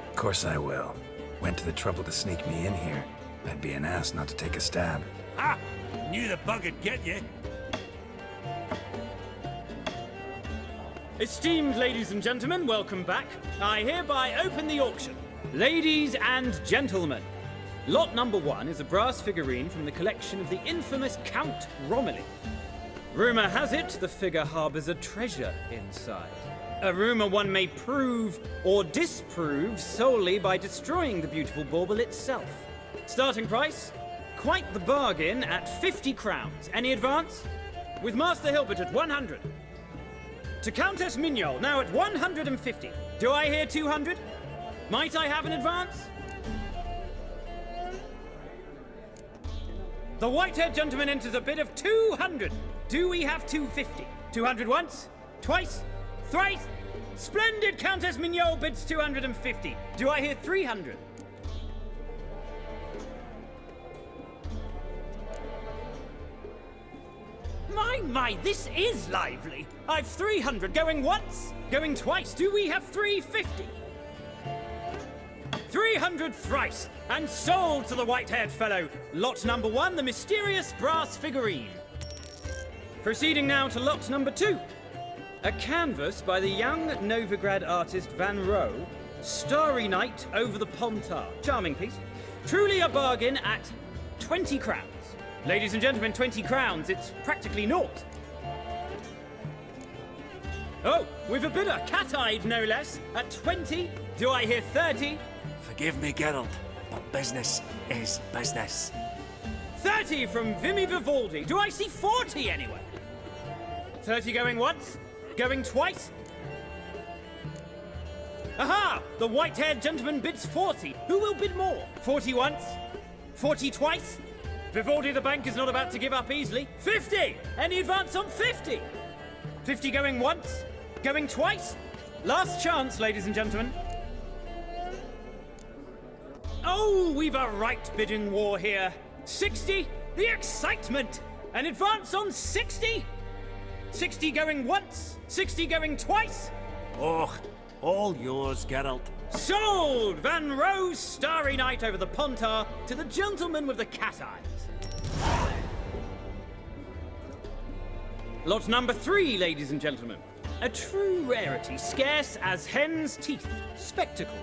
Speaker 4: Of course I will. Went to the trouble to sneak me in here. I'd be an ass not to take a stab.
Speaker 10: Ha! Knew the bug would get you.
Speaker 14: Esteemed ladies and gentlemen, welcome back. I hereby open the auction. Ladies and gentlemen, lot number 1 is a brass figurine from the collection of the infamous Count Romilly. Rumour has it the figure harbours a treasure inside. A rumour one may prove or disprove solely by destroying the beautiful bauble itself. Starting price? Quite the bargain at 50 crowns. Any advance? With Master Hilbert at 100. To Countess Mignol, now at 150. Do I hear 200? Might I have an advance? The white-haired gentleman enters a bid of 200. Do we have 250? 200 once? Twice? Thrice? Splendid! Countess Mignol bids 250. Do I hear 300? My, this is lively. I've 300 going once, going twice. Do we have 350? 300 thrice, and sold to the white-haired fellow. Lot number 1, the mysterious brass figurine. Proceeding now to lot number 2. A canvas by the young Novigrad artist Van Rohe, Starry Night over the Pontar. Charming piece. Truly a bargain at 20 crowns. Ladies and gentlemen, 20 crowns, it's practically naught. Oh, we've a bidder, cat-eyed no less, at 20. Do I hear 30?
Speaker 15: Forgive me, Geralt, but business is business.
Speaker 14: 30 from Vivaldi. Do I see 40 anywhere? 30 going once, going twice. Aha! The white-haired gentleman bids 40. Who will bid more? 40 once, 40 twice. Vivaldi the bank is not about to give up easily. 50! Any advance on 50? 50 going once, going twice. Last chance, ladies and gentlemen. Oh, we've a right bidding war here. 60, the excitement. An advance on 60? 60 going once, 60 going twice.
Speaker 15: Oh, all yours, Geralt.
Speaker 14: Sold! Van Rohe's Starry Night over the Pontar to the gentleman with the cat eyes. Lot number 3, ladies and gentlemen. A true rarity, scarce as hen's teeth. Spectacles.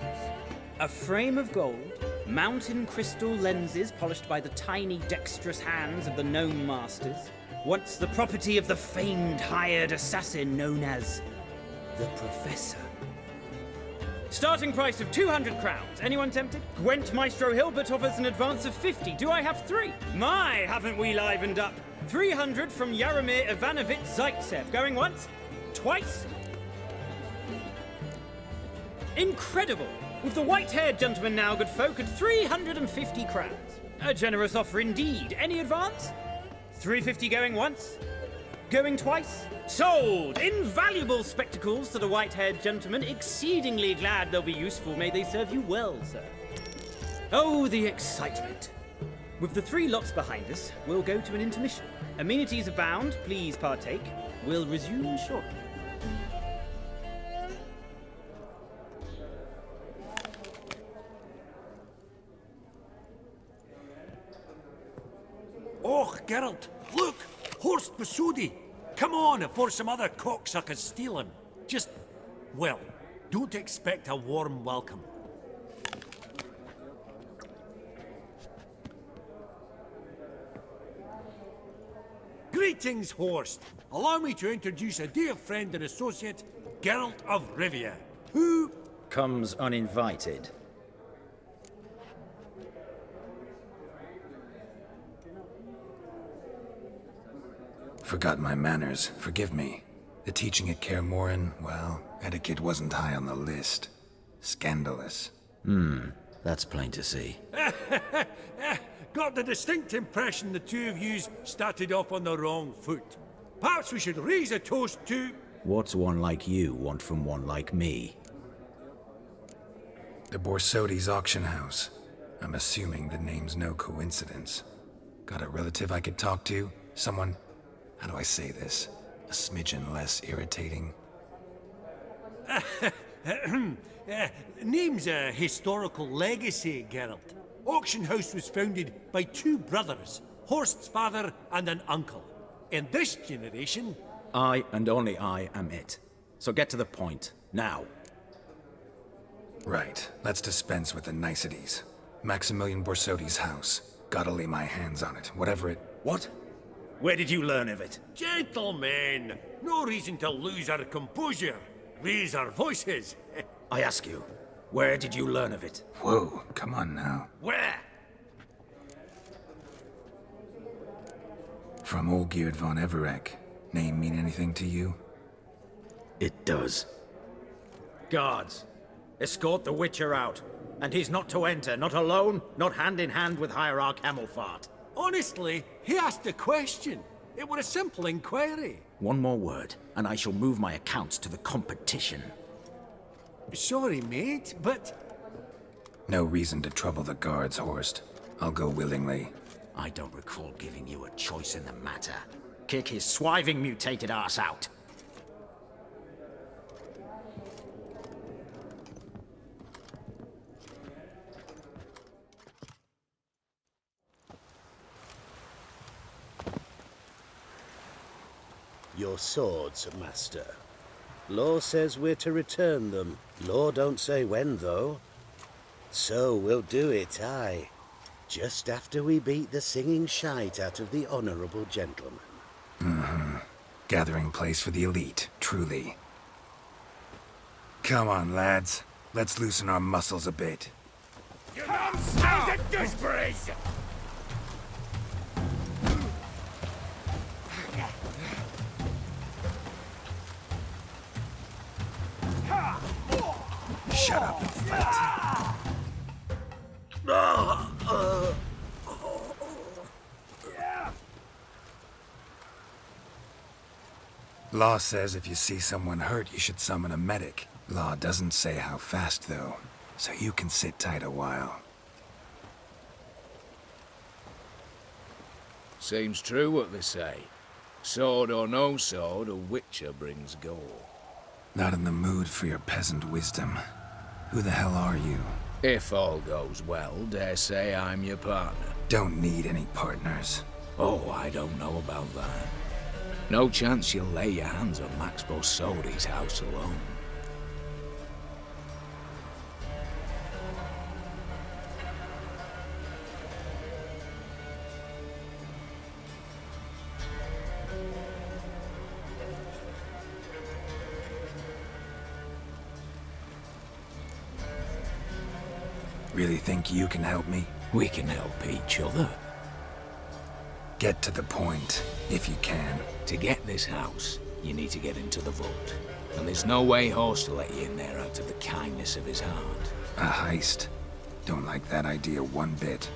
Speaker 14: A frame of gold, mountain crystal lenses polished by the tiny dexterous hands of the gnome masters. Once the property of the famed hired assassin known as the Professor. Starting price of 200 crowns. Anyone tempted? Gwent Maestro Hilbert offers an advance of 50. Do I have 3? My, haven't we livened up? 300 from Yaromir Ivanovich Zaitsev. Going once? Twice? Incredible! With the white-haired gentleman now, good folk, at 350 crowns. A generous offer indeed. Any advance? 350 going once? Going twice? Sold! Invaluable spectacles to the white-haired gentleman. Exceedingly glad they'll be useful. May they serve you well, sir. Oh, the excitement. With the 3 lots behind us, we'll go to an intermission. Amenities abound. Please partake. We'll resume shortly.
Speaker 10: Oh, Geralt, look! Horst Besudi! Come on before some other cocksuckers steal him. Just, well, don't expect a warm welcome. Greetings, Horst. Allow me to introduce a dear friend and associate, Geralt of Rivia, who
Speaker 16: comes uninvited.
Speaker 4: Forgot my manners. Forgive me. The teaching at Kaer Morhen, well, etiquette wasn't high on the list. Scandalous.
Speaker 16: That's plain to see.
Speaker 10: got the distinct impression the two of yous started off on the wrong foot. Perhaps we should raise a toast to...
Speaker 16: What's one like you want from one like me?
Speaker 4: The Borsodi's auction house. I'm assuming the name's no coincidence. Got a relative I could talk to? Someone... How do I say this? A smidgen less irritating?
Speaker 10: Name's a historical legacy, Geralt. Auction house was founded by two brothers, Horst's father and an uncle. In this generation...
Speaker 16: I and only I am it. So get to the point, now.
Speaker 4: Right, let's dispense with the niceties. Maximilian Borsodi's house. Gotta lay my hands on it, whatever it...
Speaker 16: What? Where did you learn of it?
Speaker 10: Gentlemen, no reason to lose our composure. Raise our voices.
Speaker 16: I ask you, where did you learn of it?
Speaker 4: Whoa, come on now.
Speaker 10: Where?
Speaker 4: From Olgierd von Everec. Name mean anything to you?
Speaker 16: It does. Guards, escort the Witcher out. And he's not to enter, not alone, not hand in hand with Hierarch Hamilfart.
Speaker 10: Honestly, he asked a question. It were a simple inquiry.
Speaker 16: One more word, and I shall move my accounts to the competition.
Speaker 10: Sorry, mate, but...
Speaker 4: No reason to trouble the guards, Horst. I'll go willingly.
Speaker 16: I don't recall giving you a choice in the matter. Kick his swiving mutated arse out.
Speaker 5: Your swords, master. Law says we're to return them. Law don't say when, though. So we'll do it, aye. Just after we beat the singing shite out of the honourable gentleman.
Speaker 4: Mm-hmm. Gathering place for the elite, truly. Come on, lads. Let's loosen our muscles a bit.
Speaker 8: Your mum smells of gooseberries!
Speaker 4: Shut up and fight. Law says if you see someone hurt, you should summon a medic. Law doesn't say how fast, though, so you can sit tight a while.
Speaker 17: Seems true what they say. Sword or no sword, a witcher brings gore.
Speaker 4: Not in the mood for your peasant wisdom. Who the hell are you?
Speaker 17: If all goes well, dare say I'm your partner.
Speaker 4: Don't need any partners.
Speaker 17: Oh, I don't know about that. No chance you'll lay your hands on Max Bosodi's house alone.
Speaker 4: Really think you can help me?
Speaker 17: We can help each other.
Speaker 4: Get to the point, if you can.
Speaker 17: To get this house, you need to get into the vault. And there's no way Horst will let you in there out of the kindness of his heart.
Speaker 4: A heist? Don't like that idea one bit.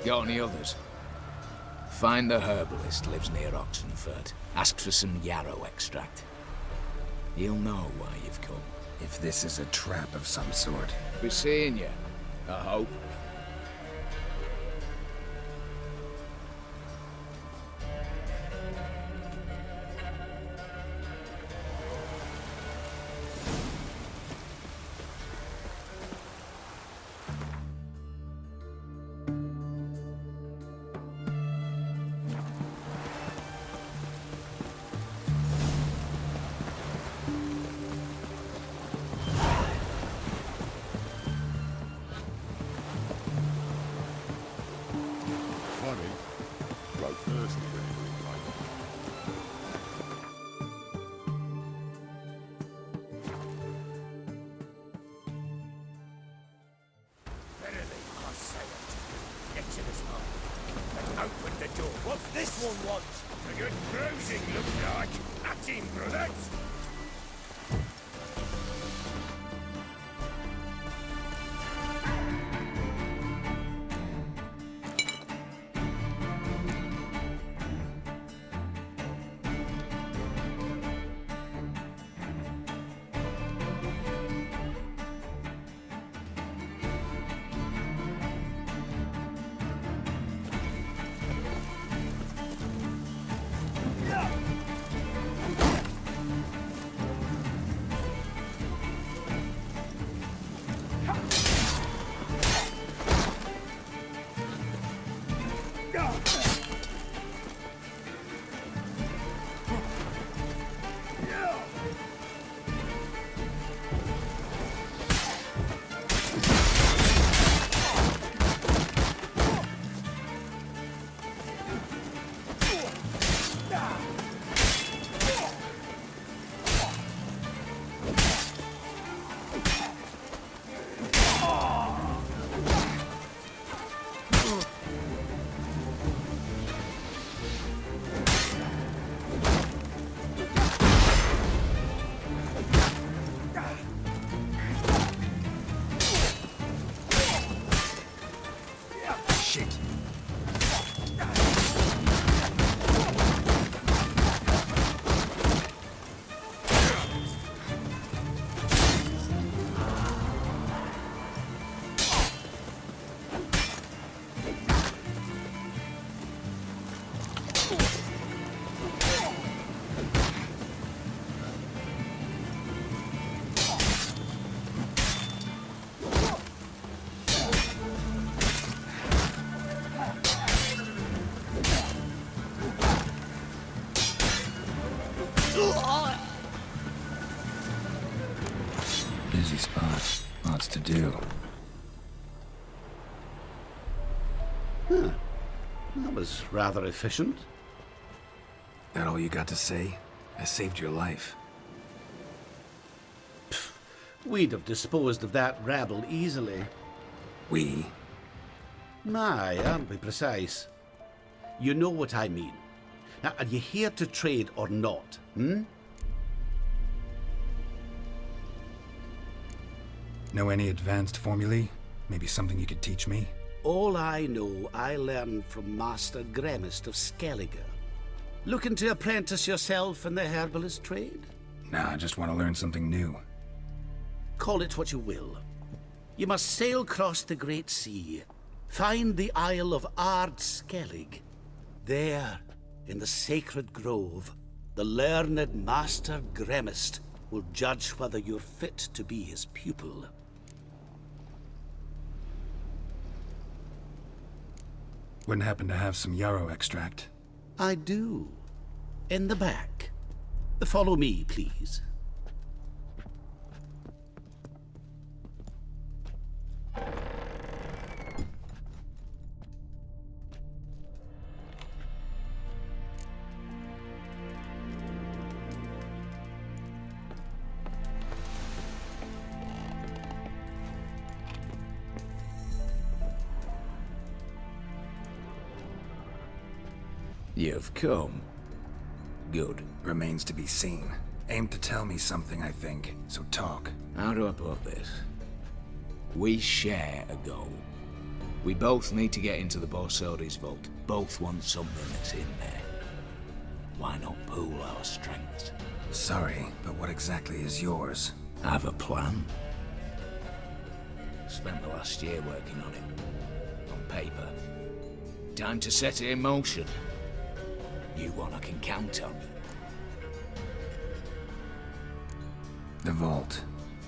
Speaker 17: Got any others? Find the herbalist, lives near Oxenfurt. Ask for some yarrow extract. He'll know why you've come.
Speaker 4: If this is a trap of some sort.
Speaker 17: Be seeing you, I hope.
Speaker 8: What's this one want? A good bruising, look like. At him, brothers!
Speaker 4: Lots to do.
Speaker 5: Huh. That was rather efficient.
Speaker 4: That all you got to say? I saved your life.
Speaker 5: We'd have disposed of that rabble easily.
Speaker 4: We?
Speaker 5: Aye, aren't we precise? You know what I mean. Now, are you here to trade or not, hmm?
Speaker 4: Know any advanced formulae? Maybe something you could teach me?
Speaker 5: All I know, I learned from Master Gremist of Skellige. Looking to apprentice yourself in the herbalist trade?
Speaker 4: Nah, I just want to learn something new.
Speaker 5: Call it what you will. You must sail across the Great Sea, find the Isle of Ard Skellig. There, in the sacred grove, the learned Master Gremist will judge whether you're fit to be his pupil.
Speaker 4: Wouldn't happen to have some yarrow extract?
Speaker 5: I do. In the back. Follow me, please.
Speaker 17: You've come. Good.
Speaker 4: Remains to be seen. Aim to tell me something, I think, so talk.
Speaker 17: How do I put this? We share a goal. We both need to get into the Borsodi's vault. Both want something that's in there. Why not pool our strengths?
Speaker 4: Sorry, but what exactly is yours?
Speaker 17: I have a plan. Spent the last year working on it. On paper. Time to set it in motion. You one I can count on.
Speaker 4: The vault.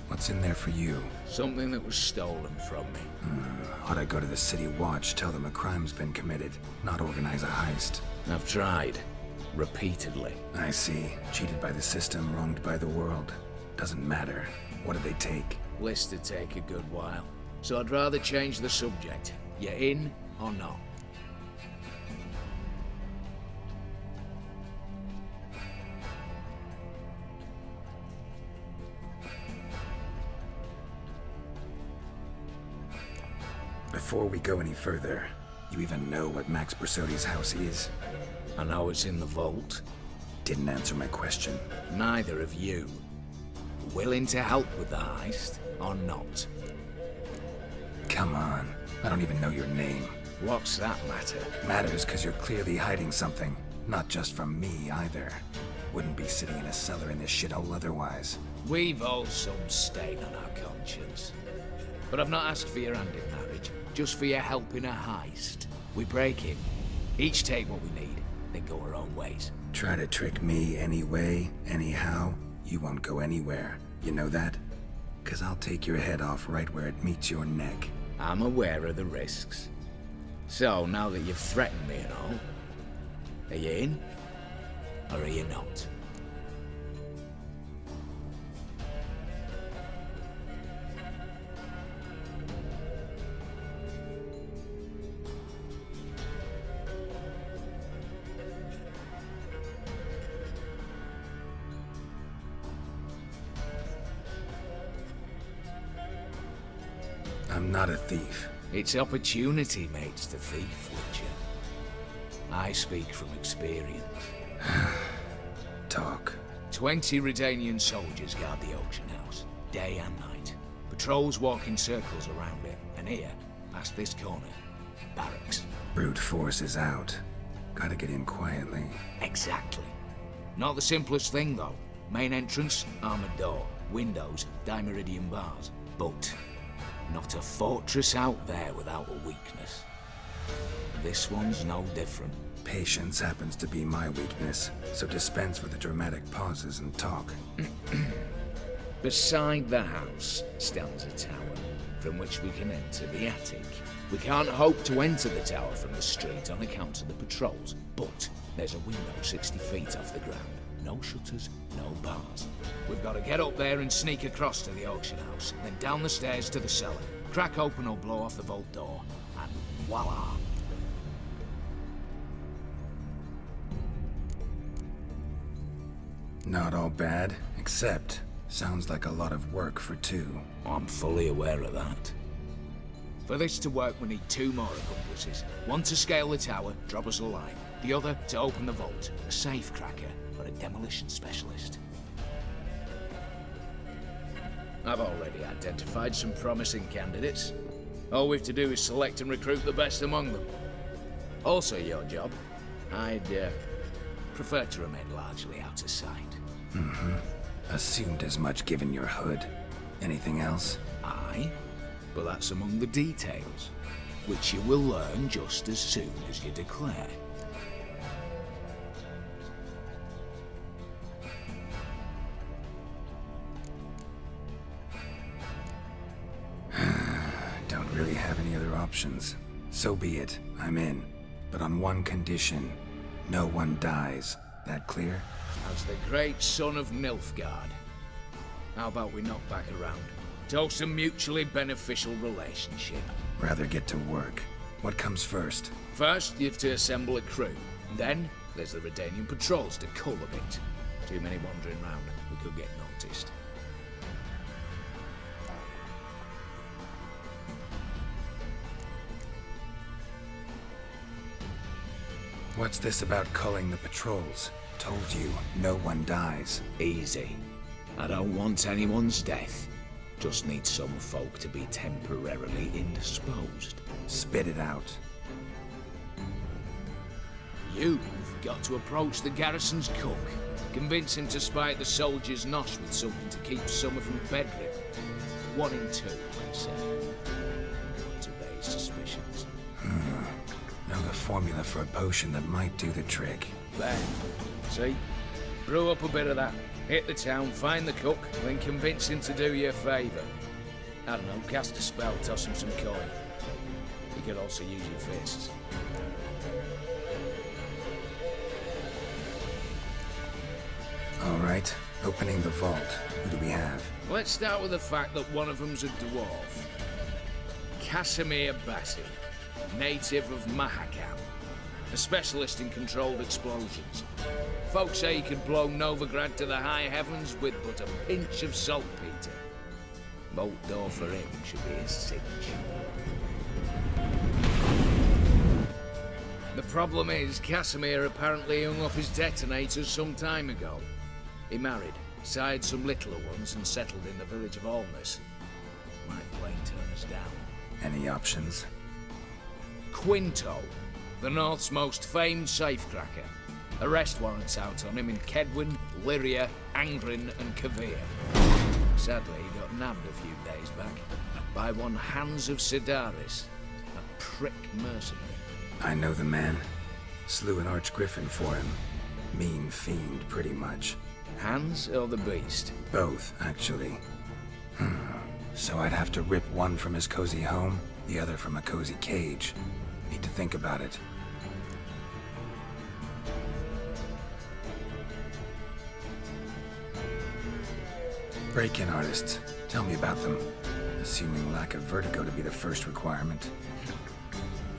Speaker 4: What's in there for you?
Speaker 17: Something that was stolen from me.
Speaker 4: Ought I go to the city watch, tell them a crime's been committed, not organize a heist?
Speaker 17: I've tried. Repeatedly.
Speaker 4: I see. Cheated by the system, wronged by the world. Doesn't matter. What did they take?
Speaker 17: List to take a good while. So I'd rather change the subject. You in or not?
Speaker 4: Before we go any further, you even know what Max Borsodi's house is?
Speaker 17: I know it's in the vault.
Speaker 4: Didn't answer my question.
Speaker 17: Neither of you. Willing to help with the heist, or not?
Speaker 4: Come on. I don't even know your name.
Speaker 17: What's that matter?
Speaker 4: Matters because you're clearly hiding something. Not just from me, either. Wouldn't be sitting in a cellar in this shithole otherwise.
Speaker 17: We've all some stain on our conscience. But I've not asked for your hand in marriage, just for your help in a heist. We break in, each take what we need, then go our own ways.
Speaker 4: Try to trick me anyway, anyhow, you won't go anywhere. You know that? 'Cause I'll take your head off right where it meets your neck.
Speaker 17: I'm aware of the risks. So, now that you've threatened me and all, are you in, or are you not?
Speaker 4: I'm not a thief.
Speaker 17: It's opportunity makes the thief, Witcher. I speak from experience.
Speaker 4: Talk.
Speaker 17: 20 Redanian soldiers guard the auction house, day and night. Patrols walk in circles around it, and here, past this corner, barracks.
Speaker 4: Brute force is out. Gotta get in quietly.
Speaker 17: Exactly. Not the simplest thing, though. Main entrance, armored door. Windows, dimeridian bars. But not a fortress out there without a weakness. This one's no different.
Speaker 4: Patience happens to be my weakness, so dispense with the dramatic pauses and talk.
Speaker 17: Beside the house stands a tower, from which we can enter the attic. We can't hope to enter the tower from the street on account of the patrols, but there's a window 60 feet off the ground. No shutters, no bars. We've got to get up there and sneak across to the auction house, then down the stairs to the cellar. Crack open or blow off the vault door, and voila!
Speaker 4: Not all bad, except sounds like a lot of work for two.
Speaker 17: I'm fully aware of that. For this to work, we need two more accomplices. One to scale the tower, drop us a line. The other to open the vault, a safe cracker or a demolition specialist. I've already identified some promising candidates. All we've to do is select and recruit the best among them. Also your job. I'd prefer to remain largely out of sight.
Speaker 4: Mm-hmm. Assumed as much given your hood. Anything else?
Speaker 17: Aye, but that's among the details, which you will learn just as soon as you declare.
Speaker 4: Don't really have any other options. So be it, I'm in. But on one condition. No one dies. That clear?
Speaker 17: As the great son of Nilfgaard. How about we knock back around? Toast a mutually beneficial relationship.
Speaker 4: Rather get to work. What comes first?
Speaker 17: First, you've to assemble a crew. Then, there's the Redanian patrols to cull a bit. Too many wandering round. We could get noticed.
Speaker 4: What's this about culling the patrols? Told you, no one dies.
Speaker 17: Easy. I don't want anyone's death. Just need some folk to be temporarily indisposed.
Speaker 4: Spit it out.
Speaker 17: You've got to approach the garrison's cook. Convince him to spike the soldiers' nosh with something to keep some of them bedridden. 1 in 2, they say. To raise suspicions.
Speaker 4: Know the formula for a potion that might do the trick.
Speaker 17: There. See? Brew up a bit of that. Hit the town, find the cook, then convince him to do you a favour. I don't know, cast a spell, toss him some coin. You could also use your fists.
Speaker 4: All right, opening the vault. Who do we have?
Speaker 17: Let's start with the fact that one of them's a dwarf. Casimir Bassi, native of Mahakam. A specialist in controlled explosions. Folks say he could blow Novigrad to the high heavens with but a pinch of saltpeter. Bolt door for him should be a cinch. The problem is, Casimir apparently hung up his detonators some time ago. He married, sired some littler ones, and settled in the village of Alness. Might plain turn us down.
Speaker 4: Any options?
Speaker 17: Quinto, the North's most famed safecracker. Arrest warrants out on him in Kedwin, Lyria, Angrin, and Kavir. Sadly, he got nabbed a few days back by one Hans of Sidaris, a prick mercenary.
Speaker 4: I know the man. Slew an archgriffin for him. Mean fiend, pretty much.
Speaker 17: Hans or the beast?
Speaker 4: Both, actually. So I'd have to rip one from his cozy home, the other from a cozy cage. Need to think about it. Break-in artists. Tell me about them. Assuming lack of vertigo to be the first requirement.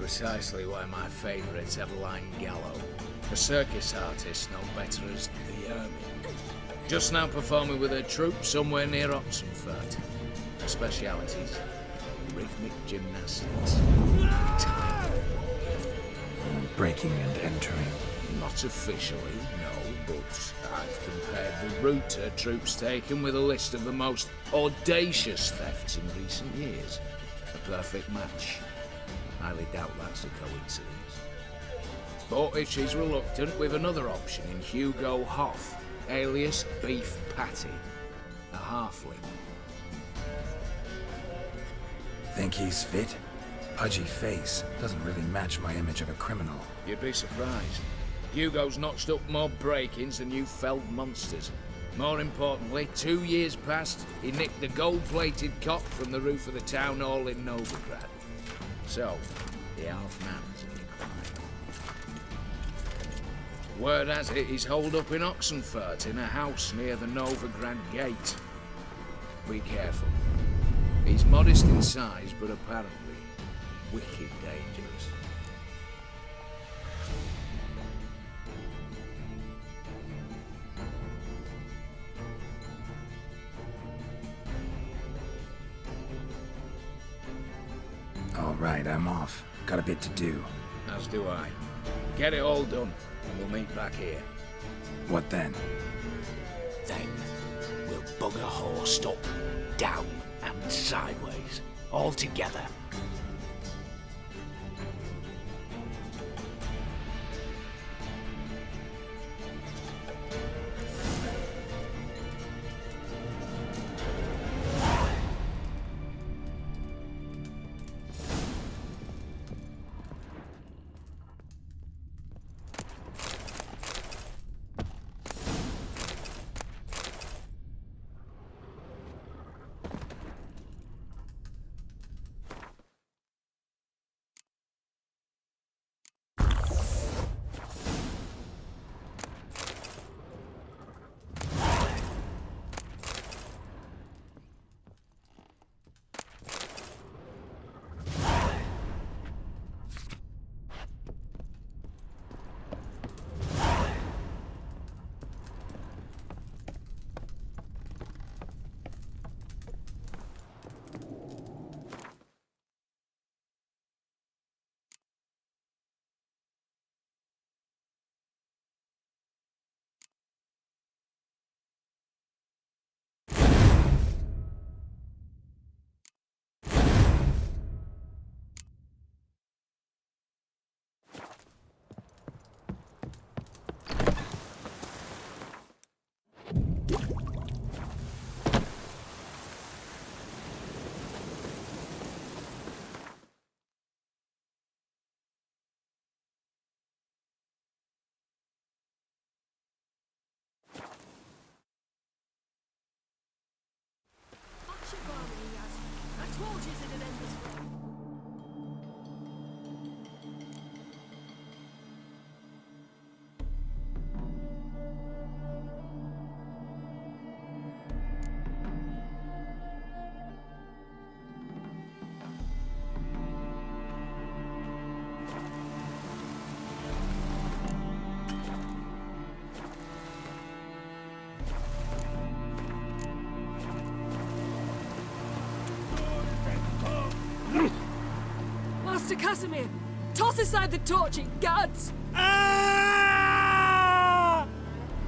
Speaker 17: Precisely why my favourites have lined Gallo. A circus artist no better as the Ermine. Just now performing with her troupe somewhere near Oxenfurt. Specialities: rhythmic gymnastics.
Speaker 4: Breaking and entering.
Speaker 17: Not officially, no, but I've compared the route her troops taken with a list of the most audacious thefts in recent years. A perfect match. Highly doubt that's a coincidence. But if she's reluctant, we've another option in Hugo Hoff, alias Beef Patty, a halfling.
Speaker 4: Think he's fit? Pudgy face doesn't really match my image of a criminal.
Speaker 17: You'd be surprised. Hugo's notched up more break-ins than you felled monsters. More importantly, 2 years past, he nicked a gold-plated cock from the roof of the town hall in Novigrad. So, the half-man's in decline. Word has it he's holed up in Oxenfurt in a house near the Novigrad Gate. Be careful. He's modest in size, but apparently wicked dangerous.
Speaker 4: All right, I'm off. Got a bit to do.
Speaker 17: As do I. Get it all done, and we'll meet back here.
Speaker 4: What then?
Speaker 17: Then we'll bugger Horst up, down and sideways, all together.
Speaker 18: I told you it'd end this way. Master Casimir, toss aside the torch, it guards!
Speaker 8: Ah!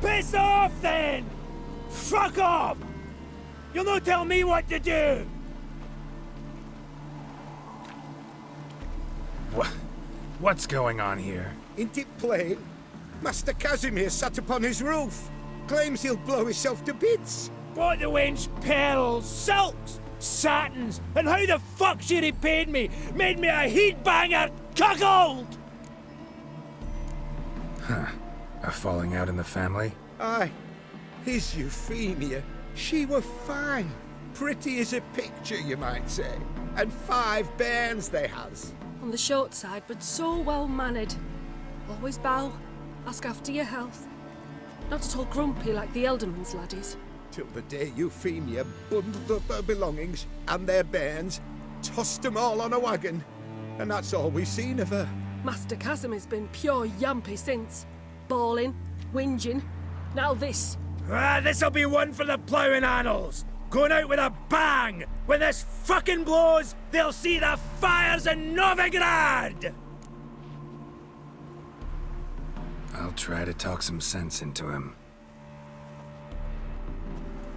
Speaker 8: Piss off, then! Fuck off! You'll not tell me what to do!
Speaker 4: What's going on here?
Speaker 12: Ain't it plain? Master Casimir sat upon his roof. Claims he'll blow himself to bits.
Speaker 8: What the wench pearls, silks, satins, and how the fuck she repaid me, made me a heat-banger cuckold!
Speaker 4: Huh. A falling out in the family?
Speaker 12: Aye. His Euphemia, she were fine. Pretty as a picture, you might say. And 5 bairns they has.
Speaker 18: On the short side, but so well-mannered. Always bow, ask after your health. Not at all grumpy like the Elderman's laddies.
Speaker 12: Till the day Euphemia bundled up her belongings and their bairns, tossed them all on a wagon, and that's all we've seen of her.
Speaker 18: Master Casimir's been pure yampy since. Bawling, whinging, now this.
Speaker 8: Ah, this'll be one for the ploughing annals! Going out with a bang! When this fucking blows, they'll see the fires in Novigrad!
Speaker 4: I'll try to talk some sense into him.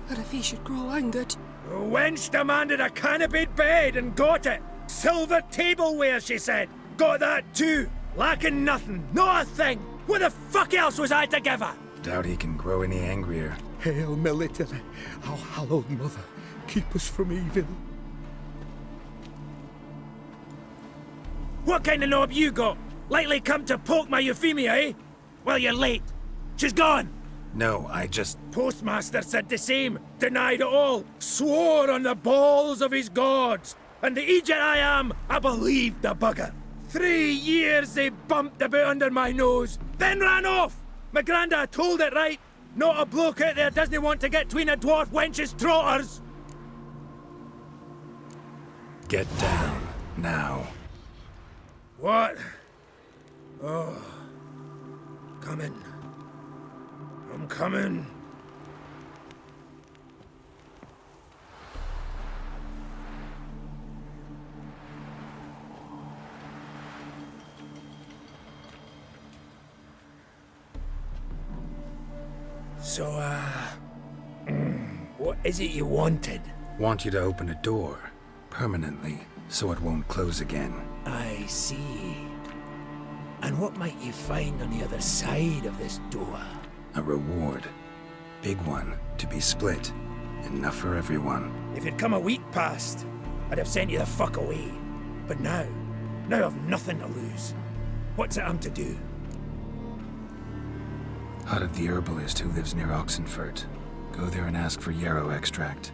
Speaker 18: And if he should grow angered?
Speaker 8: The wench demanded a canopied bed and got it. Silver tableware, she said. Got that too. Lacking nothing, not a thing. What the fuck else was I to give her?
Speaker 4: Doubt he can grow any angrier.
Speaker 12: Hail military, our hallowed mother, keep us from evil.
Speaker 8: What kind of knob you got? Likely come to poke my Euphemia, eh? Well, you're late. She's gone.
Speaker 4: No, I just...
Speaker 8: Postmaster said the same. Denied it all. Swore on the balls of his gods. And the Egypt I am, I believed the bugger. 3 years they bumped about under my nose, then ran off. My granda told it right! Not a bloke out there doesn't want to get between a dwarf wench's trotters!
Speaker 4: Get down, now.
Speaker 8: What? Oh. Coming. I'm coming. So, what is it you wanted?
Speaker 4: Want you to open a door, permanently, so it won't close again.
Speaker 8: I see. And what might you find on the other side of this door?
Speaker 4: A reward. Big one, to be split. Enough for everyone.
Speaker 8: If it'd come a week past, I'd have sent you the fuck away. But now I've nothing to lose. What's it I'm to do?
Speaker 4: Hut of the herbalist who lives near Oxenfurt. Go there and ask for yarrow extract.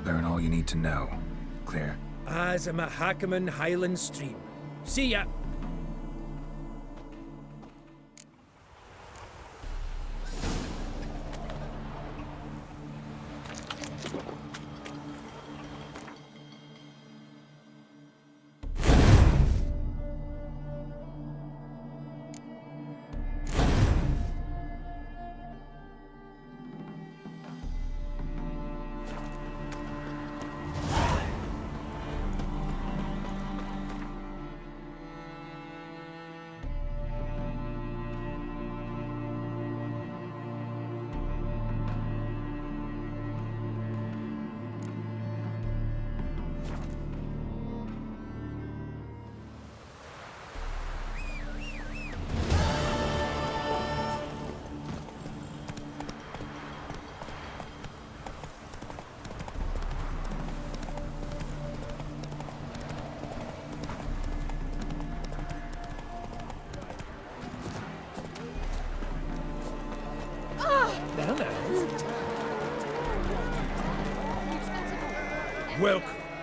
Speaker 4: Learn all you need to know. Clear?
Speaker 8: As a Mahakaman Highland Stream. See ya!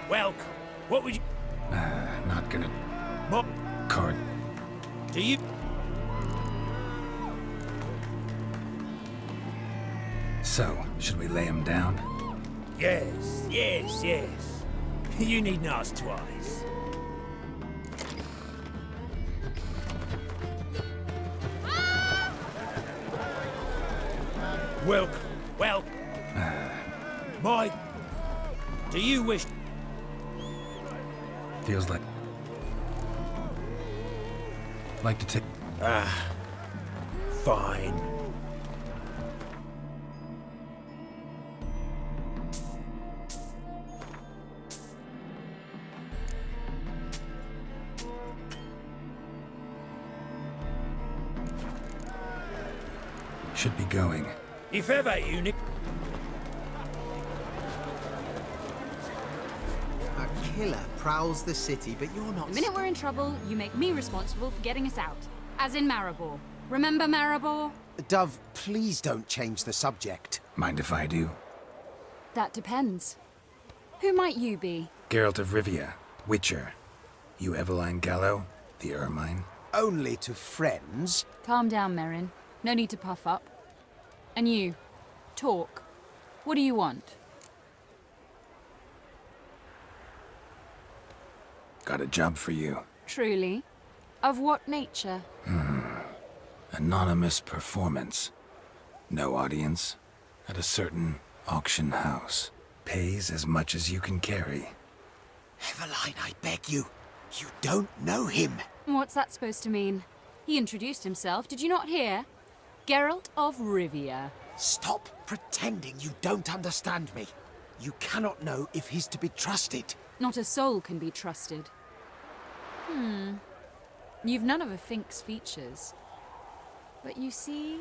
Speaker 8: Welcome. What would you...
Speaker 4: Not gonna...
Speaker 8: What?
Speaker 4: Card.
Speaker 8: Do you...
Speaker 4: So, should we lay him down?
Speaker 8: Yes. You needn't ask twice. Welcome. Mike, do you wish...
Speaker 4: Feels like to take...
Speaker 8: Fine.
Speaker 4: Should be going.
Speaker 8: If ever you need...
Speaker 19: A killer prowls the city, but you're not...
Speaker 20: The minute we're in trouble, you make me responsible for getting us out. As in Maribor. Remember Maribor?
Speaker 19: Dove, please don't change the subject.
Speaker 4: Mind if I do?
Speaker 20: That depends. Who might you be?
Speaker 4: Geralt of Rivia, Witcher. You Eveline Gallo, the Ermine?
Speaker 19: Only to friends.
Speaker 20: Calm down, Merrin. No need to puff up. And you, talk. What do you want?
Speaker 4: Got a job for you.
Speaker 20: Truly? Of what nature?
Speaker 4: Anonymous performance. No audience. At a certain auction house. Pays as much as you can carry.
Speaker 19: Eveline, I beg you. You don't know him.
Speaker 20: What's that supposed to mean? He introduced himself, did you not hear? Geralt of Rivia.
Speaker 19: Stop pretending you don't understand me. You cannot know if he's to be trusted.
Speaker 20: Not a soul can be trusted. You've none of a Fink's features. But you see,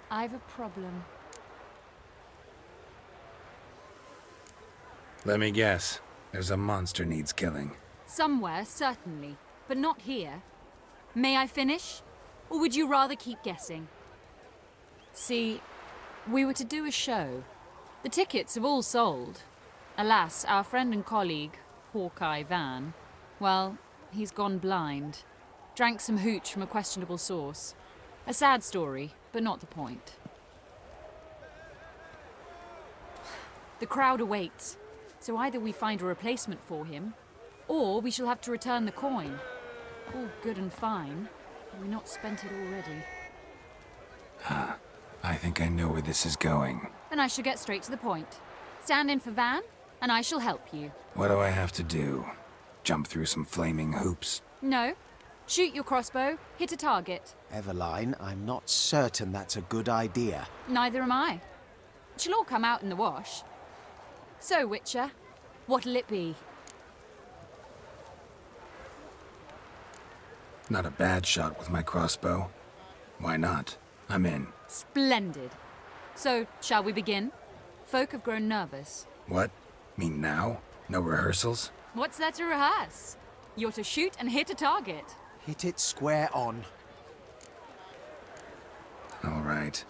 Speaker 20: I've a problem.
Speaker 4: Let me guess. There's a monster needs killing.
Speaker 20: Somewhere, certainly. But not here. May I finish? Or would you rather keep guessing? See, we were to do a show. The tickets have all sold. Alas, our friend and colleague, Hawkeye Van, well, he's gone blind. Drank some hooch from a questionable source. A sad story, but not the point. The crowd awaits, so either we find a replacement for him, or we shall have to return the coin. All good and fine, but we've not spent it already.
Speaker 4: I think I know where this is going.
Speaker 20: Then I shall get straight to the point. Stand in for Van, and I shall help you.
Speaker 4: What do I have to do? Jump through some flaming hoops?
Speaker 20: No. Shoot your crossbow, hit a target.
Speaker 19: Eveline, I'm not certain that's a good idea.
Speaker 20: Neither am I. It shall all come out in the wash. So, Witcher, what'll it be?
Speaker 4: Not a bad shot with my crossbow. Why not? I'm in.
Speaker 20: Splendid. So, shall we begin? Folk have grown nervous.
Speaker 4: What? Mean now? No rehearsals?
Speaker 20: What's there to rehearse? You're to shoot and hit a target.
Speaker 19: Hit it square on.
Speaker 4: All right.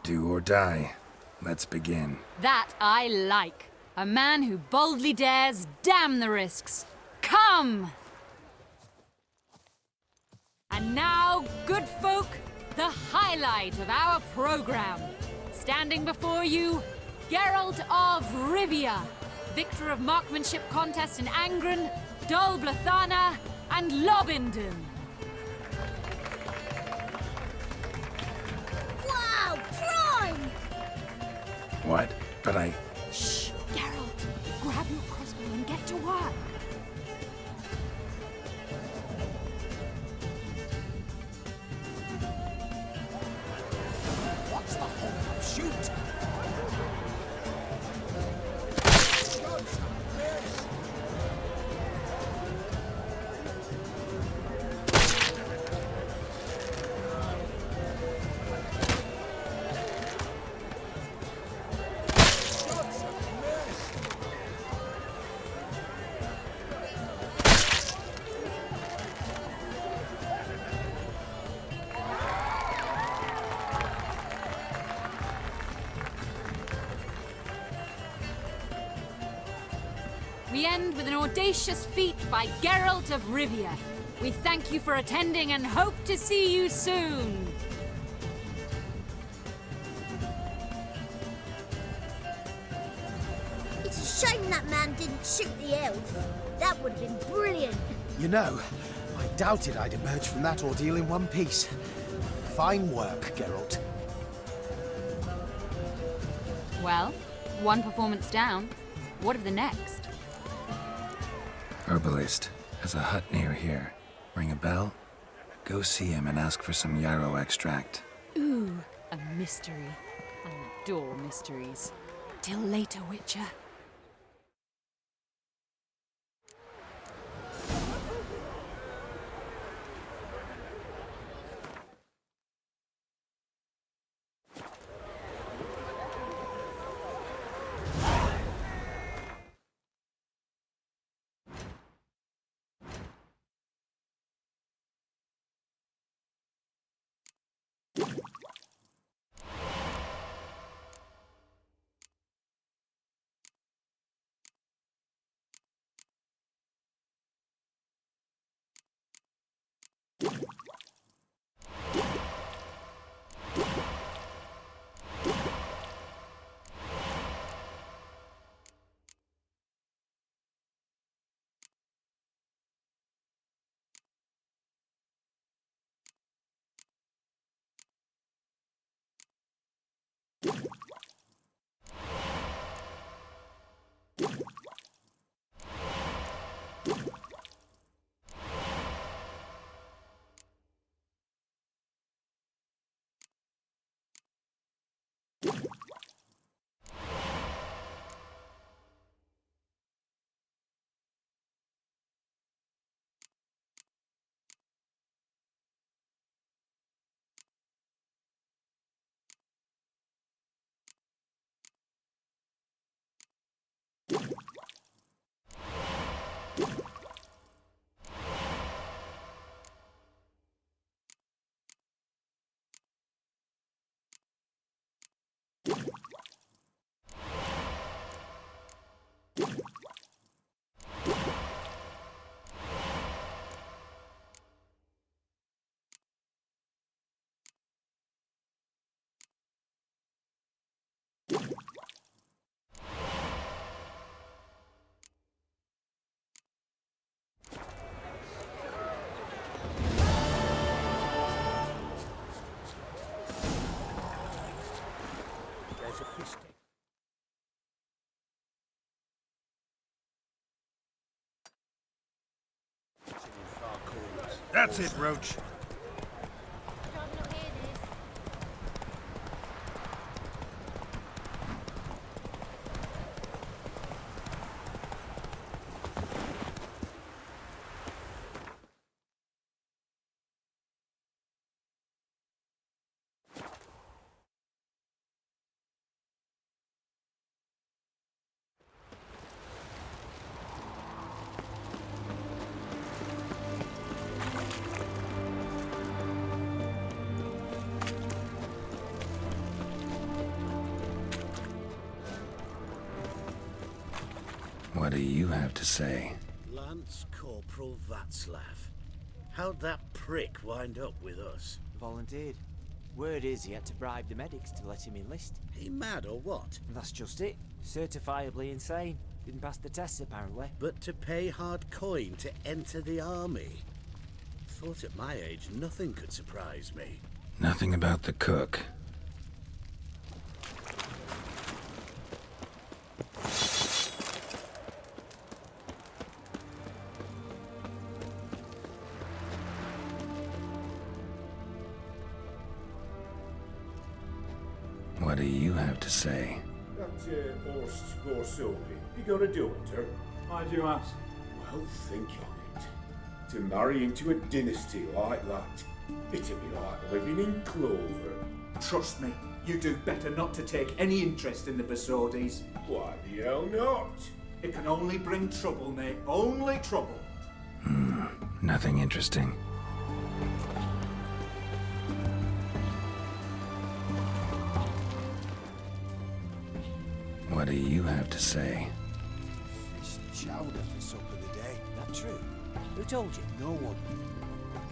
Speaker 4: Do or die. Let's begin.
Speaker 20: That I like. A man who boldly dares, damn the risks. Come! And now, good folk, the highlight of our program. Standing before you, Geralt of Rivia, victor of marksmanship contests in Angren, Dol Blathana, and Lobindon.
Speaker 6: Wow, prime!
Speaker 4: What? But I...
Speaker 20: Shh, Geralt. Grab your crossbow and get to work.
Speaker 19: What's the hold-up? Shoot!
Speaker 20: We end with an audacious feat by Geralt of Rivia. We thank you for attending and hope to see you soon.
Speaker 21: It's a shame that man didn't shoot the elf. That would have been brilliant.
Speaker 19: You know, I doubted I'd emerge from that ordeal in one piece. Fine work, Geralt.
Speaker 20: Well, one performance down. What of the next?
Speaker 4: Herbalist has a hut near here. Ring a bell? Go see him and ask for some yarrow extract.
Speaker 20: Ooh, a mystery. I adore mysteries. Till later, Witcher.
Speaker 8: That's it, Roach.
Speaker 4: What do you have to say?
Speaker 5: Lance Corporal Václav. How'd that prick wind up with us?
Speaker 3: Volunteered. Word is he had to bribe the medics to let him enlist.
Speaker 5: He mad or what?
Speaker 3: That's just it. Certifiably insane. Didn't pass the tests apparently.
Speaker 5: But to pay hard coin to enter the army? Thought at my age nothing could surprise me.
Speaker 4: Nothing about the cook. What do you have to say?
Speaker 22: That Horst Borsobi, you got a daughter?
Speaker 23: Why do you ask?
Speaker 22: Well, think on it. To marry into a dynasty like that, it'd be like living in clover.
Speaker 23: Trust me, you do better not to take any interest in the Vasordis.
Speaker 22: Why the hell not?
Speaker 23: It can only bring trouble, mate. Only trouble.
Speaker 4: Nothing interesting. What do you have to say?
Speaker 2: Fish and chowder for supper today.
Speaker 3: That true? Who told you?
Speaker 2: No one.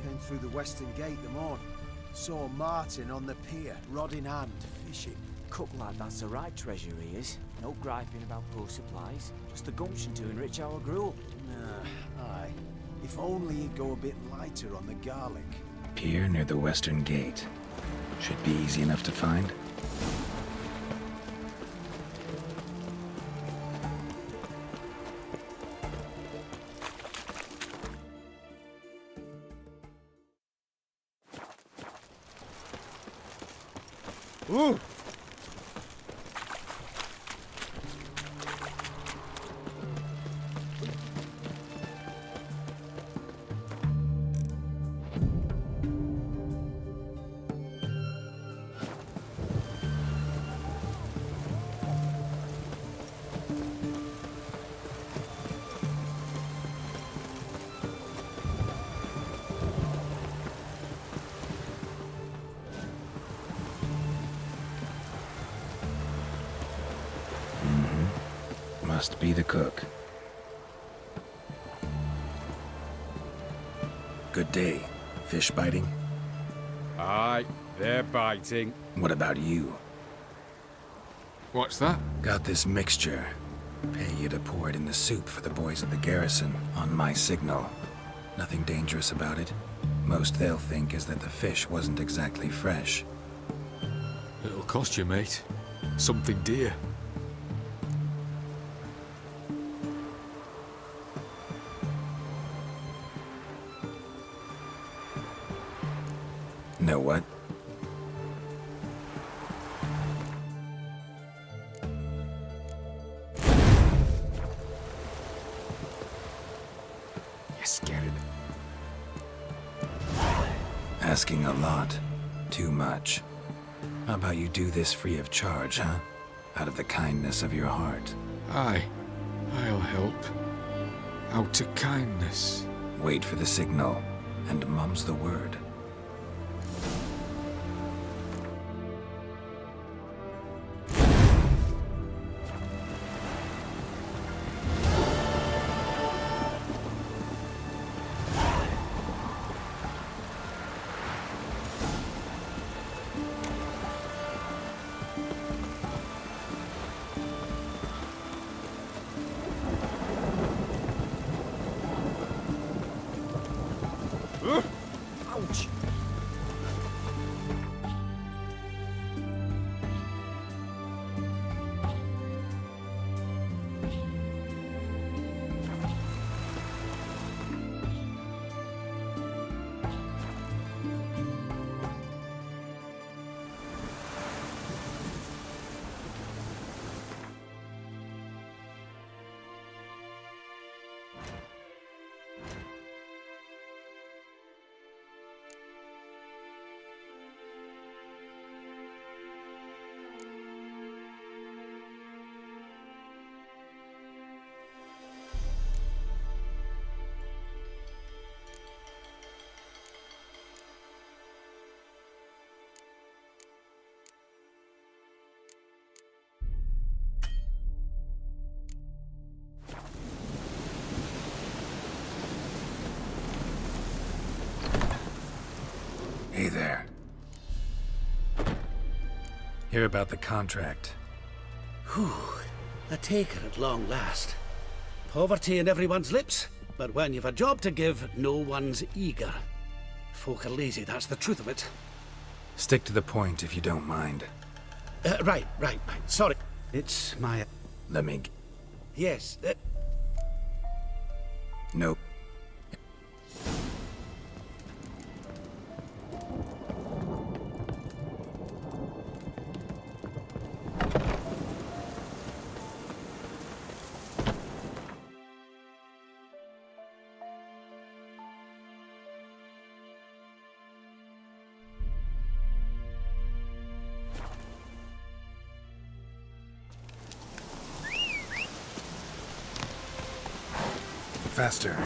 Speaker 2: Came through the western gate the morning. Saw Martin on the pier, rod in hand, fishing.
Speaker 3: Cook lad, that's the right treasure he is. No griping about poor supplies. Just the gumption to enrich our gruel.
Speaker 2: Nah, aye. If only he'd go a bit lighter on the garlic.
Speaker 4: Pier near the western gate. Should be easy enough to find.
Speaker 2: Ooh!
Speaker 4: Must be the cook. Good day. Fish biting?
Speaker 13: Aye, they're biting.
Speaker 4: What about you?
Speaker 13: What's that?
Speaker 4: Got this mixture. Pay you to pour it in the soup for the boys of the garrison, on my signal. Nothing dangerous about it. Most they'll think is that the fish wasn't exactly fresh.
Speaker 13: It'll cost you, mate. Something dear.
Speaker 4: Know what?
Speaker 13: You scared him.
Speaker 4: Asking a lot. Too much. How about you do this free of charge, huh? Out of the kindness of your heart.
Speaker 13: Aye, I'll help. Out of kindness.
Speaker 4: Wait for the signal, and mum's the word.
Speaker 2: Ouch!
Speaker 4: Hey there. Hear about the contract.
Speaker 5: Whew. A taker at long last. Poverty in everyone's lips, but when you've a job to give, no one's eager. Folk are lazy, that's the truth of it.
Speaker 4: Stick to the point if you don't mind.
Speaker 5: Right. Sorry. It's my...
Speaker 4: Let me...
Speaker 5: Yes.
Speaker 4: Nope. Faster.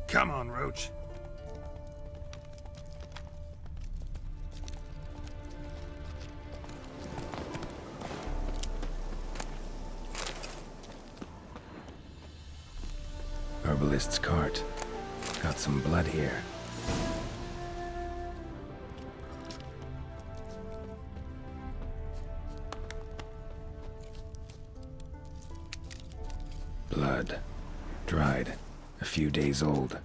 Speaker 4: Come on, Roach. Herbalist's cart. Got some blood here. Blood. Dried. A few days old.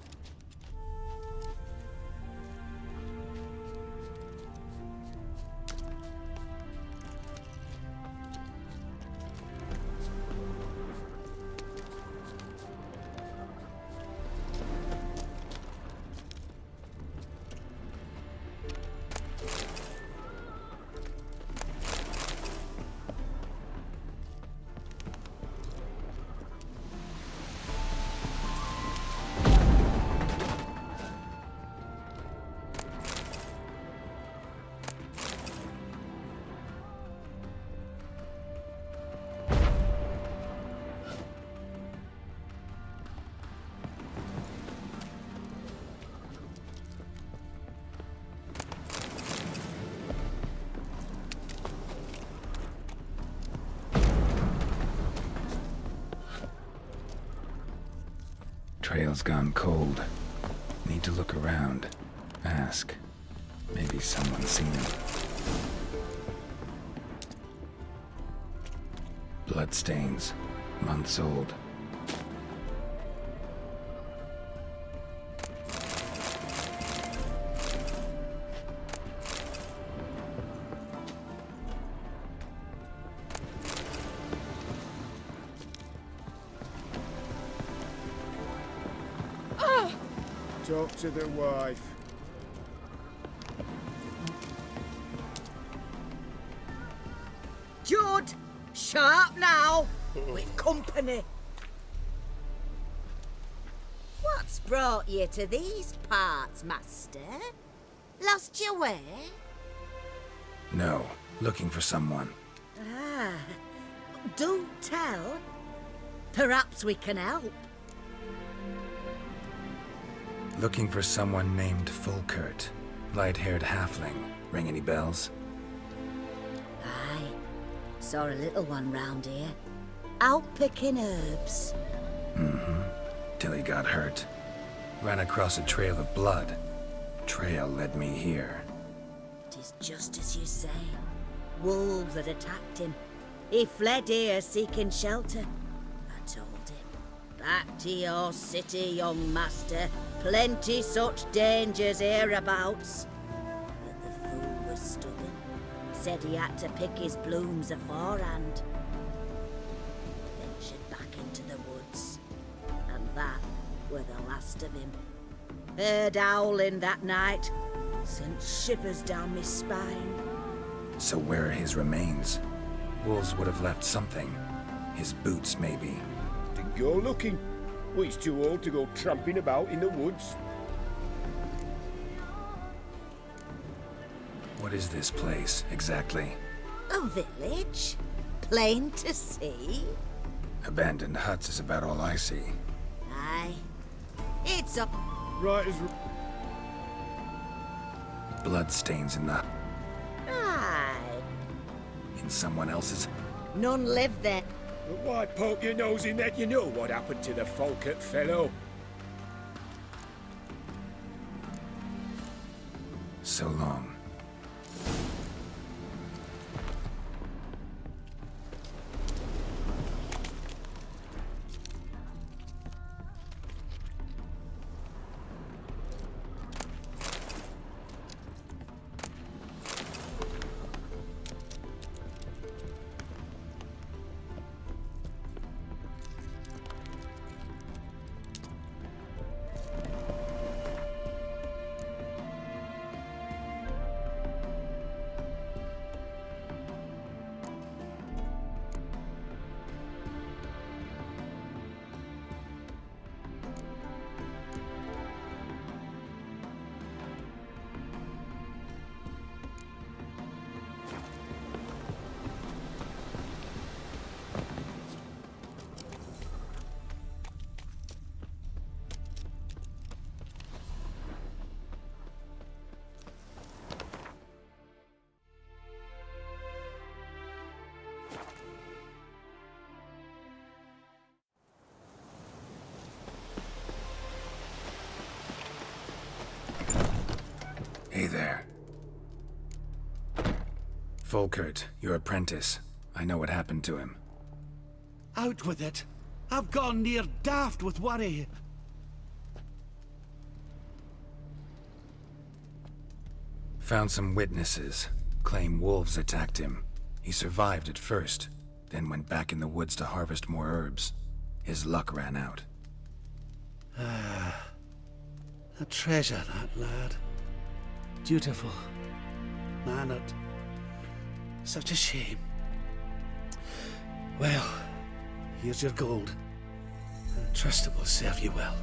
Speaker 4: Trail's gone cold. Need to look around. Ask. Maybe someone's seen him. Bloodstains. Months old.
Speaker 12: Talk to the wife.
Speaker 6: Judd, sharp now. We've company. What's brought you to these parts, master? Lost your way?
Speaker 4: No. Looking for someone.
Speaker 6: Ah, do tell. Perhaps we can help.
Speaker 4: Looking for someone named Fulkert. Light-haired halfling. Ring any bells?
Speaker 6: Aye. Saw a little one round here. Out picking herbs.
Speaker 4: Mm-hmm. Till he got hurt. Ran across a trail of blood. Trail led me here.
Speaker 6: Tis just as you say. Wolves had attacked him. He fled here seeking shelter. I told him, back to your city, young master. Plenty such dangers hereabouts. But the fool stubborn. Said he had to pick his blooms aforehand. Ventured back into the woods. And that were the last of him. Heard howling that night. Sent shivers down my spine.
Speaker 4: So where are his remains? Wolves would have left something. His boots, maybe.
Speaker 22: Didn't go looking. Well, he's too old to go tramping about in the woods.
Speaker 4: What is this place, exactly?
Speaker 6: A village? Plain to see?
Speaker 4: Abandoned huts is about all I see.
Speaker 6: Aye. It's a...
Speaker 22: Right as...
Speaker 4: Bloodstains in the...
Speaker 6: Aye.
Speaker 4: in someone else's...
Speaker 6: None live there.
Speaker 12: But why poke your nose in there? You know what happened to the Falkert fellow.
Speaker 4: So long. Hey there. Falkert, your apprentice. I know what happened to him.
Speaker 5: Out with it. I've gone near daft with worry.
Speaker 4: Found some witnesses. Claim wolves attacked him. He survived at first, then went back in the woods to harvest more herbs. His luck ran out.
Speaker 5: A treasure, that lad. Dutiful. Mannered. Such a shame. Well, here's your gold. I trust it will serve you well.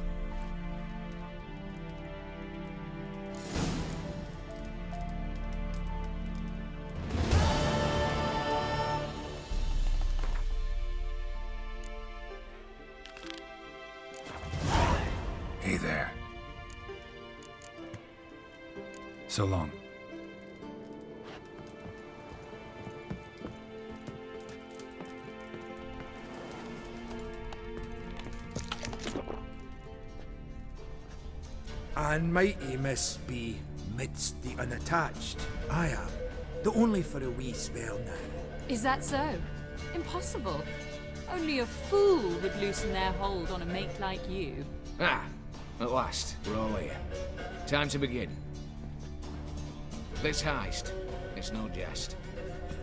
Speaker 4: Hey there. So long.
Speaker 8: And mighty miss be midst the unattached. I am. The only for a wee spell now.
Speaker 20: Is that so? Impossible. Only a fool would loosen their hold on a mate like you.
Speaker 17: Ah, at last, we're all here. Time to begin. This heist, it's no jest.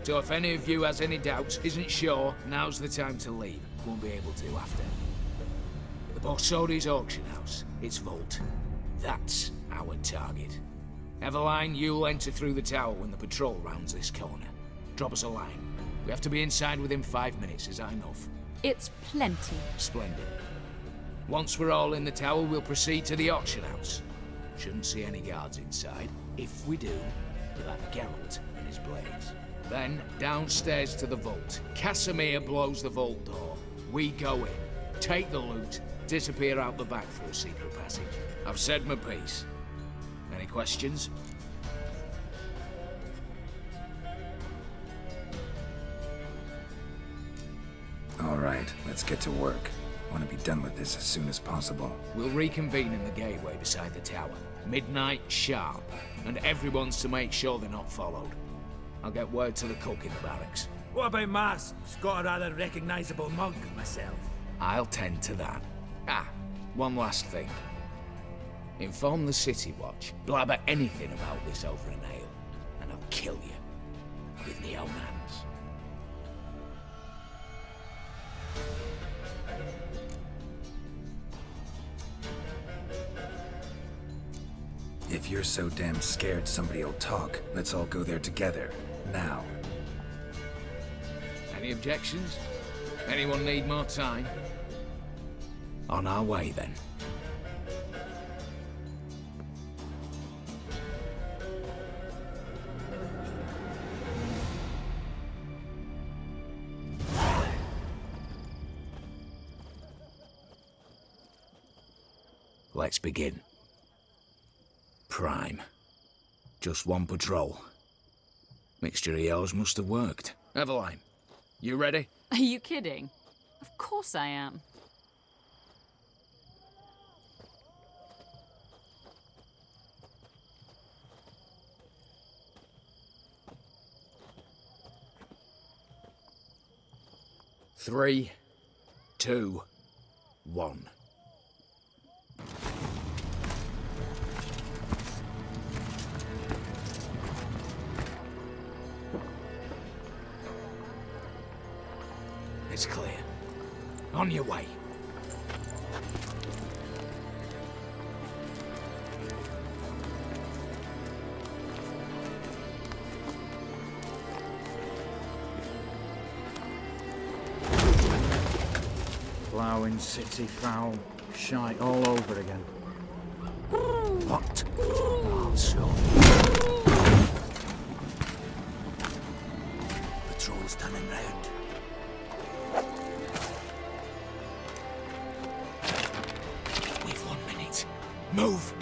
Speaker 17: So if any of you has any doubts, isn't sure, now's the time to leave. Won't be able to after. The Borsodi's auction house, its vault. That's our target. Eveline, you'll enter through the tower when the patrol rounds this corner. Drop us a line. We have to be inside within 5 minutes, is that enough?
Speaker 20: It's plenty.
Speaker 17: Splendid. Once we're all in the tower, we'll proceed to the auction house. Shouldn't see any guards inside. If we do, we'll have Geralt and his blades. Then, downstairs to the vault. Casimir blows the vault door. We go in, take the loot, disappear out the back through a secret passage. I've said my piece. Any questions?
Speaker 4: All right, let's get to work. Want to be done with this as soon as possible.
Speaker 17: We'll reconvene in the gateway beside the tower. Midnight sharp. And everyone's to make sure they're not followed. I'll get word to the cook in the barracks.
Speaker 8: What about masks? Got a rather recognisable mug myself.
Speaker 17: I'll tend to that. Ah, one last thing. Inform the City Watch. Blabber anything about this over an ale, and I'll kill you with my own hands.
Speaker 4: If you're so damn scared somebody'll talk, let's all go there together. Now.
Speaker 17: Any objections? Anyone need more time? On our way, then. Let's begin. Prime. Just one patrol. Mixture of yours must have worked. Eveline, you ready?
Speaker 20: Are you kidding? Of course I am.
Speaker 17: Three, 2, 1. It's clear. On your way.
Speaker 16: Ploughing city foul. Shite all over again.
Speaker 17: What? Also. Patrol's turning round. We've 1 minute. Move!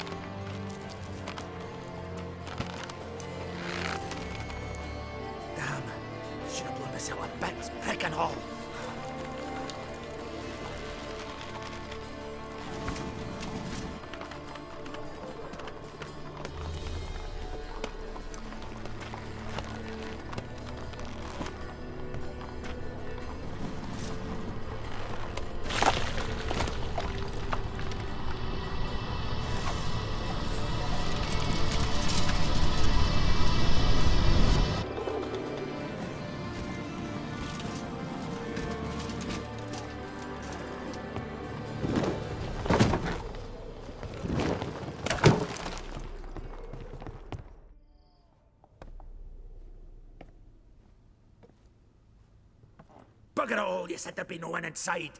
Speaker 16: Damn. Should have blown this out of bits, prick and all. Bugger all, you said there'd be no one inside.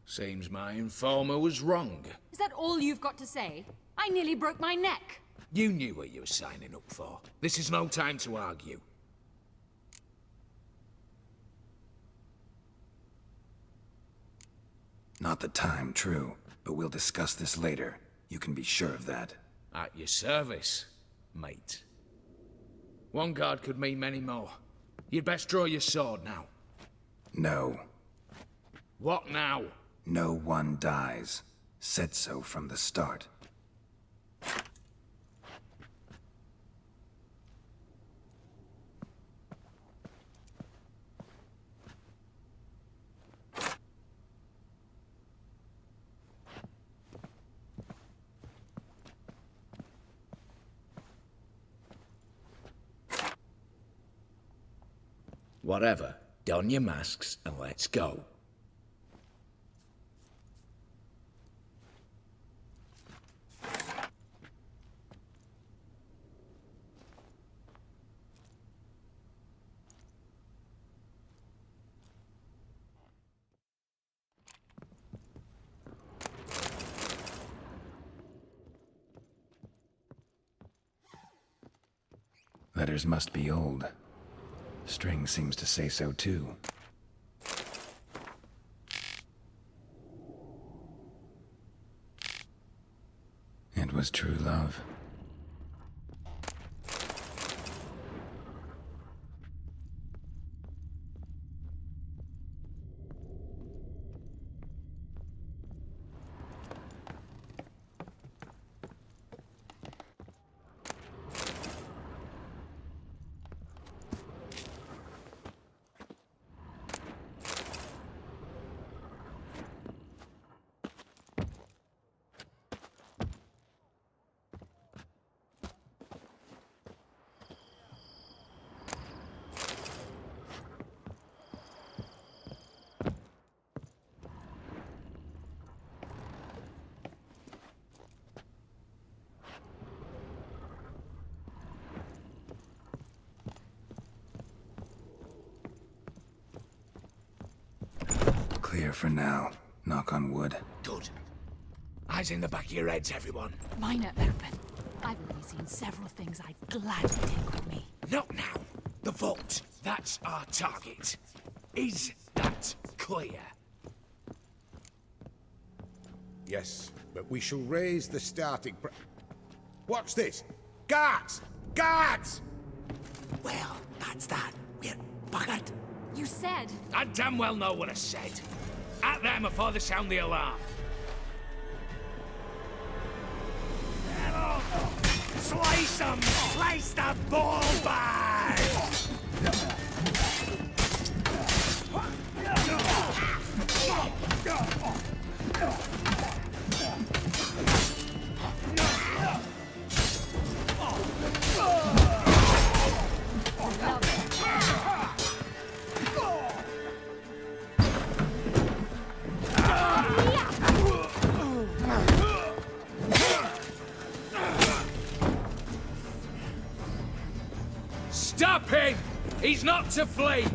Speaker 17: Seems my informer was wrong.
Speaker 20: Is that all you've got to say? I nearly broke my neck.
Speaker 17: You knew what you were signing up for. This is no time to argue.
Speaker 4: Not the time, true. But we'll discuss this later. You can be sure of that.
Speaker 17: At your service, mate. One guard could mean many more. You'd best draw your sword now.
Speaker 4: No.
Speaker 17: What now?
Speaker 4: No one dies. Said so from the start.
Speaker 17: Whatever. Don your masks and let's go.
Speaker 4: Letters must be old. String seems to say so too. It was true love. clear for now. Knock on wood.
Speaker 17: Good. Eyes in the back of your heads, everyone.
Speaker 20: Mine are open. I've already seen several things I'd gladly take with me.
Speaker 17: Not now. The vault. That's our target. Is that clear?
Speaker 12: Yes, but we shall raise the starting What's this? Guards! Guards!
Speaker 17: Well, that's that. We're buggered.
Speaker 20: You said...
Speaker 17: I damn well know what I said. At them before they sound the alarm. Slice them! Slice the ball bag! Stop him! He's not to flee!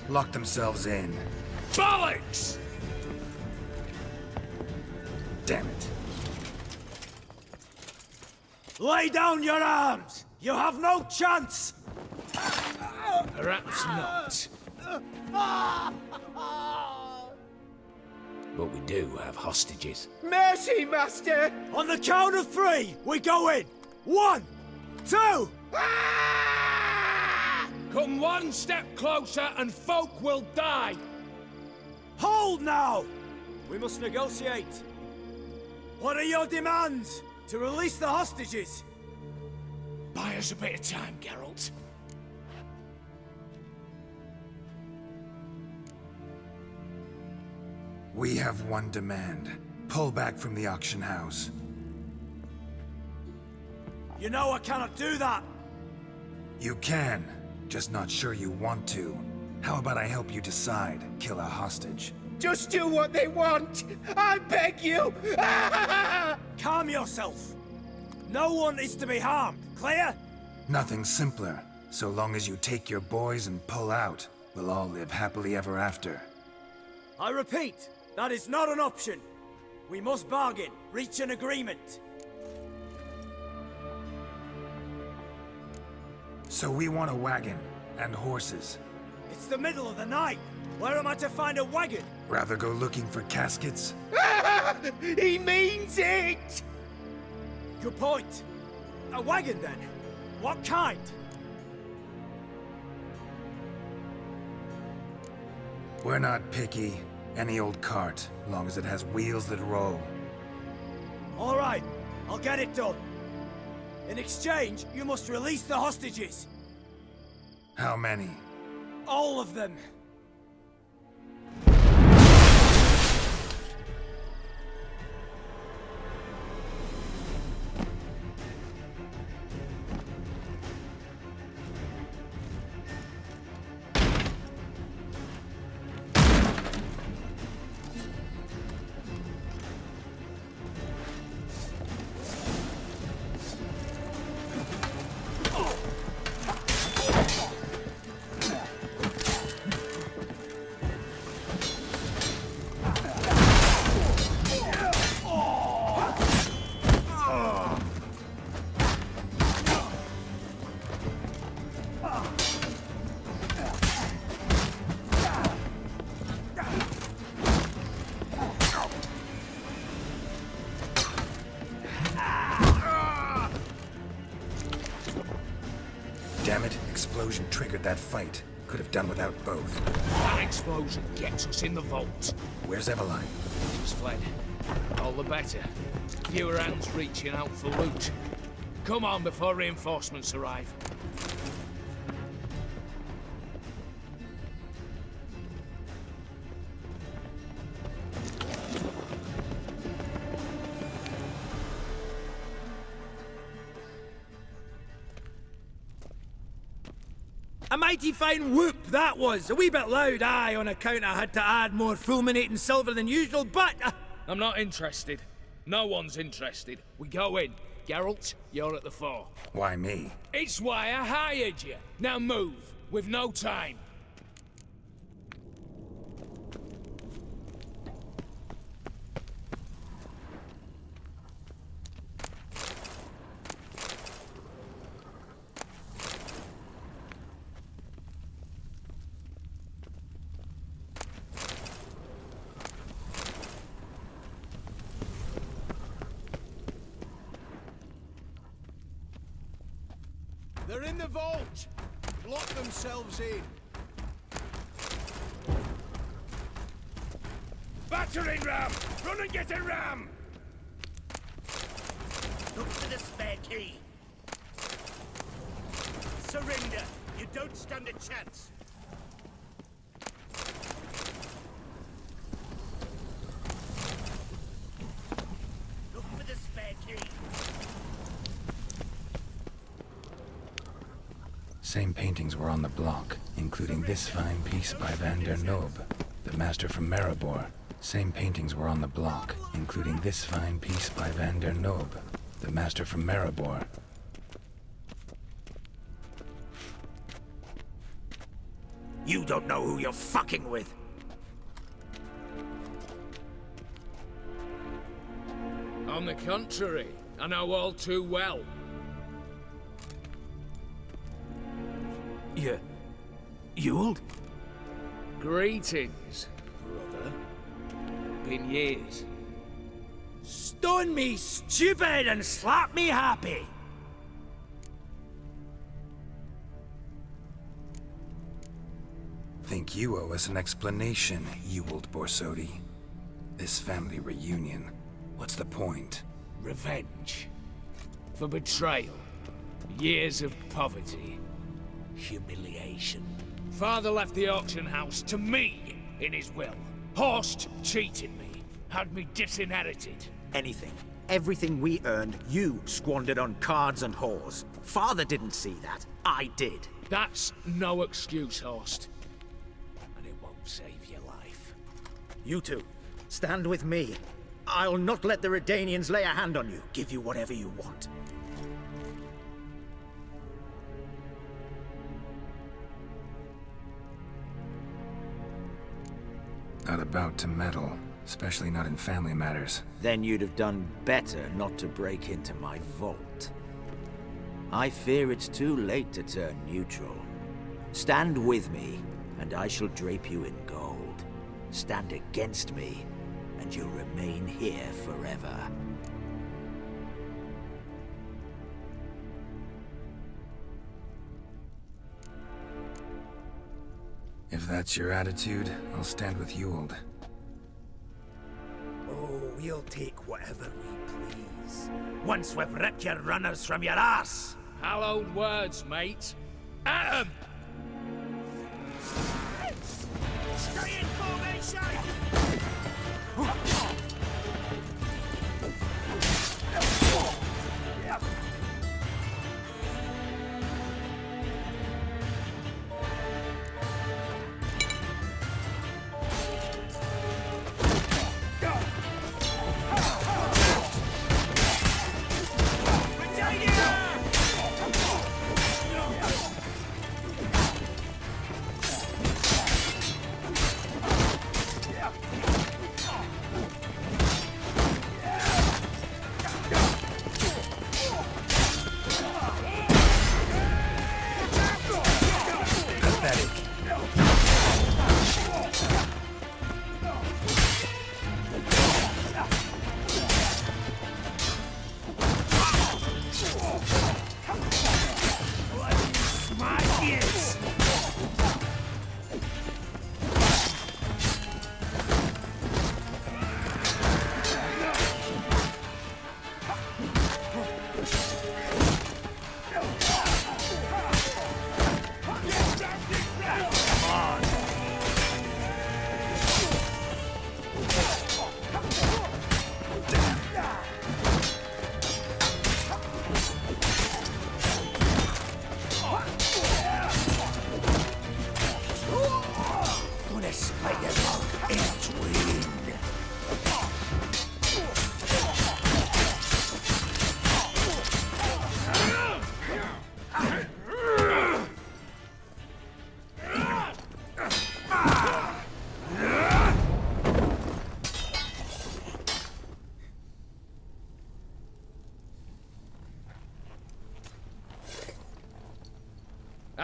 Speaker 4: Lock themselves in.
Speaker 17: Bollocks!
Speaker 4: Damn it.
Speaker 8: Lay down your arms! You have no chance!
Speaker 17: Perhaps not. But we do have hostages.
Speaker 8: Mercy, Master! On the count of 3, we go in! 1, 2...
Speaker 17: Come one step closer and folk will die!
Speaker 8: Hold now! We must negotiate. What are your demands? To release the hostages?
Speaker 17: Buy us a bit of time, Geralt.
Speaker 4: We have one demand. Pull back from the auction house.
Speaker 8: You know I cannot do that!
Speaker 4: You can. Just not sure you want to. How about I help you decide? Kill a hostage.
Speaker 8: Just do what they want! I beg you! Calm yourself! No one is to be harmed, clear?
Speaker 4: Nothing simpler. So long as you take your boys and pull out, we'll all live happily ever after.
Speaker 8: I repeat, that is not an option. We must bargain, reach an agreement.
Speaker 4: So we want a wagon, and horses.
Speaker 8: It's the middle of the night. Where am I to find a wagon?
Speaker 4: Rather go looking for caskets?
Speaker 8: He means it! Good point. A wagon, then? What kind?
Speaker 4: We're not picky. Any old cart, long as it has wheels that roll.
Speaker 8: All right, I'll get it done. In exchange, you must release the hostages.
Speaker 4: How many?
Speaker 8: All of them.
Speaker 4: Damn it, explosion triggered that fight. Could have done without both.
Speaker 17: That explosion gets us in the vault.
Speaker 4: Where's Eveline?
Speaker 17: She's fled. All the better. Fewer hands reaching out for loot. Come on before reinforcements arrive.
Speaker 8: A mighty fine whoop that was. A wee bit loud, aye, on account I had to add more fulminating silver than usual, but...
Speaker 1: I'm not interested. No one's interested. We go in. Geralt, you're at the fore.
Speaker 4: Why me?
Speaker 1: It's why I hired you. Now move. We've no time.
Speaker 2: They're in the vault! Lock themselves in.
Speaker 8: Battering ram! Run and get a ram!
Speaker 9: Look for the spare key. Surrender. You don't stand a chance. Look for the spare key.
Speaker 4: Same paintings were on the block, including this fine piece by Van der Noob, the master from Maribor. Same paintings were on the block, including this fine piece by Van der Noob, the master from Maribor.
Speaker 16: You don't know who you're fucking with.
Speaker 1: On the contrary, I know all too well.
Speaker 16: Ewald?
Speaker 1: Greetings, brother. Been years.
Speaker 8: Stone me stupid and slap me happy!
Speaker 4: Think you owe us an explanation, Ewald Borsodi. This family reunion, what's the point?
Speaker 1: Revenge. For betrayal. Years of poverty. Humiliation. Father left the auction house to me in his will. Horst cheated me. Had me disinherited.
Speaker 16: Anything. Everything we earned, you squandered on cards and whores. Father didn't see that. I did.
Speaker 1: That's no excuse, Horst. And it won't save your life.
Speaker 16: You two, stand with me. I'll not let the Redanians lay a hand on you. Give you whatever you want.
Speaker 4: Not about to meddle, especially not in family matters.
Speaker 16: Then you'd have done better not to break into my vault. I fear it's too late to turn neutral. Stand with me, and I shall drape you in gold. Stand against me, and you'll remain here forever.
Speaker 4: If that's your attitude, I'll stand with Ewald.
Speaker 8: Oh, we'll take whatever we please. Once we've ripped your runners from your ass!
Speaker 1: Hallowed words, mate. At 'em!
Speaker 9: Stay in formation!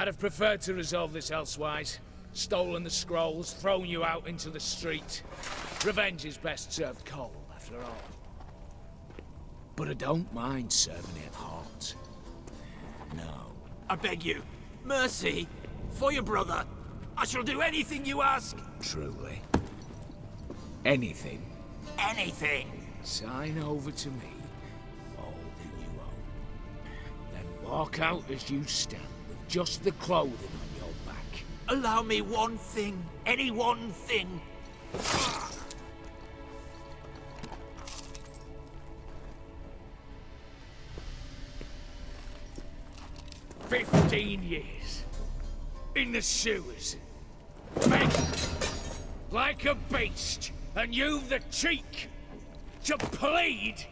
Speaker 1: have preferred to resolve this elsewise. Stolen the scrolls, thrown you out into the street. Revenge is best served cold, after all. But I don't mind serving it hot. No.
Speaker 9: I beg you, mercy, for your brother. I shall do anything you ask.
Speaker 1: Truly. Anything.
Speaker 9: Anything.
Speaker 1: Sign over to me all that you own. Then walk out as you stand, with just the clothing on your back.
Speaker 9: Allow me one thing. Any one thing.
Speaker 1: 15 years. In the sewers. Begging. Like a beast. And you've the cheek to plead.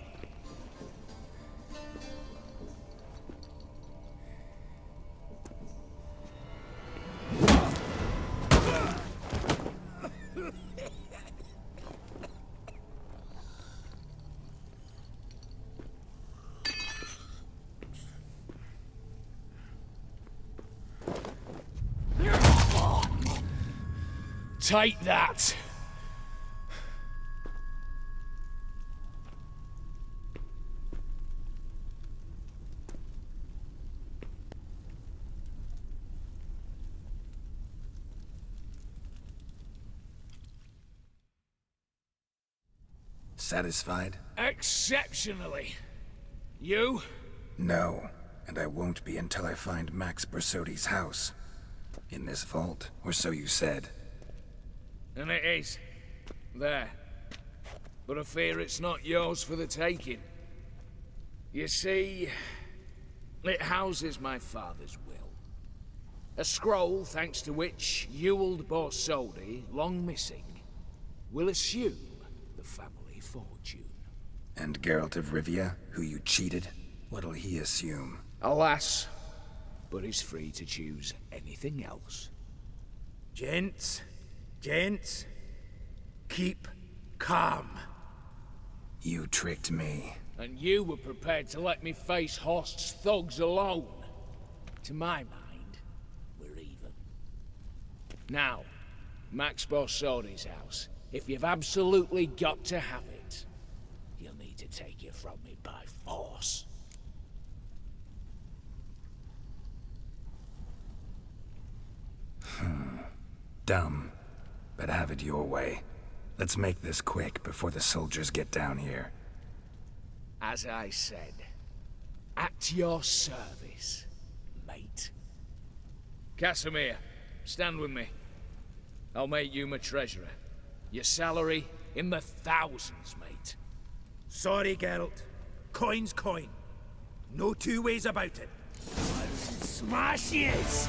Speaker 1: Take that.
Speaker 4: Satisfied?
Speaker 1: Exceptionally. You?
Speaker 4: No, and I won't be until I find Max Bersodi's house. In this vault, or so you said.
Speaker 1: And it is. There. But I fear it's not yours for the taking. You see, it houses my father's will. A scroll thanks to which Ewald Borsodi, long missing, will assume the family fortune.
Speaker 4: And Geralt of Rivia, who you cheated, what'll he assume?
Speaker 1: Alas, but he's free to choose anything else.
Speaker 8: Gents, keep calm.
Speaker 4: You tricked me.
Speaker 1: And you were prepared to let me face Horst's thugs alone. To my mind, we're even. Now, Max Borsodi's house. If you've absolutely got to have it, you'll need to take it from me by force.
Speaker 4: Dumb. But have it your way. Let's make this quick before the soldiers get down here.
Speaker 1: As I said, at your service, mate. Casimir, stand with me. I'll make you my treasurer. Your salary in the thousands, mate.
Speaker 8: Sorry, Geralt. Coin's coin. No two ways about it.
Speaker 9: Smash yes!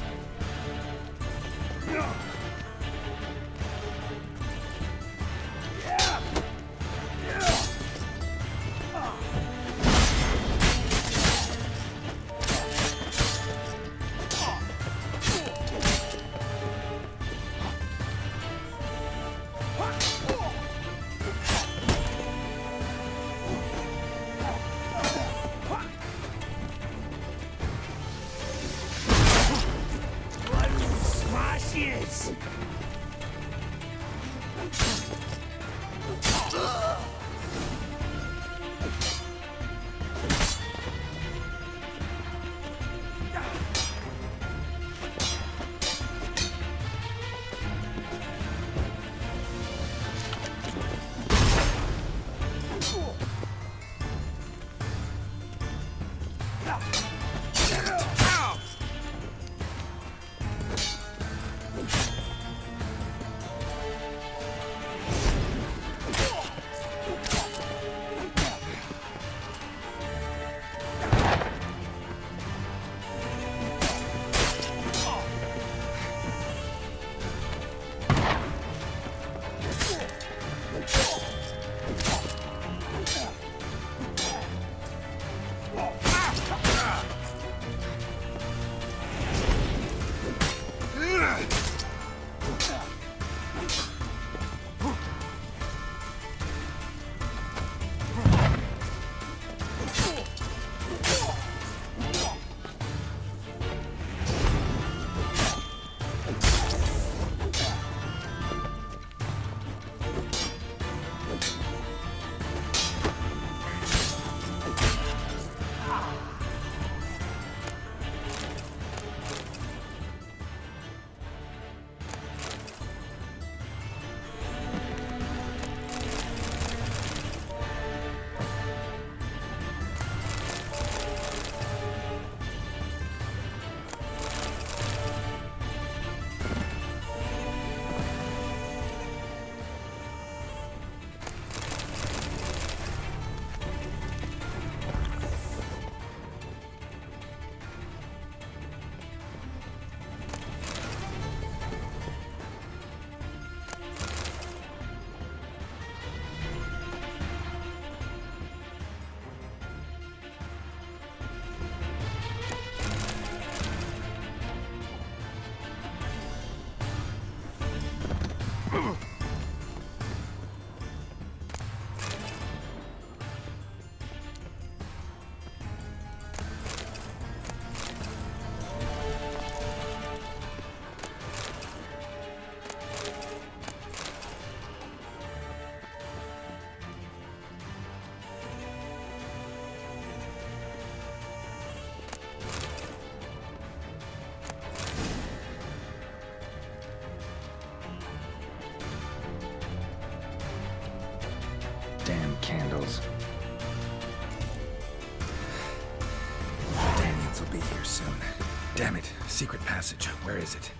Speaker 4: Damn it. Secret passage. Where is it?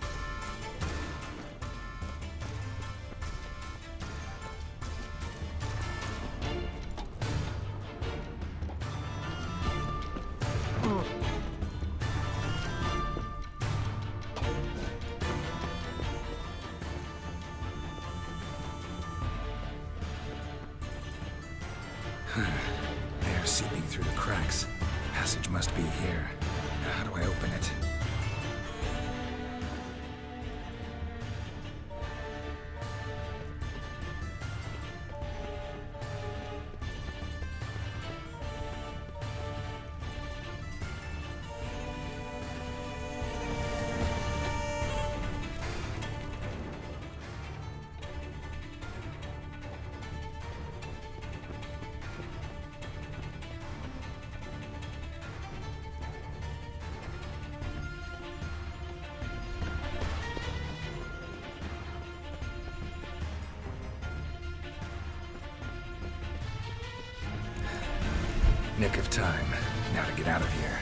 Speaker 4: Air seeping through the cracks. Passage must be here. Now, how do I open it? Nick of time. Now to get out of here.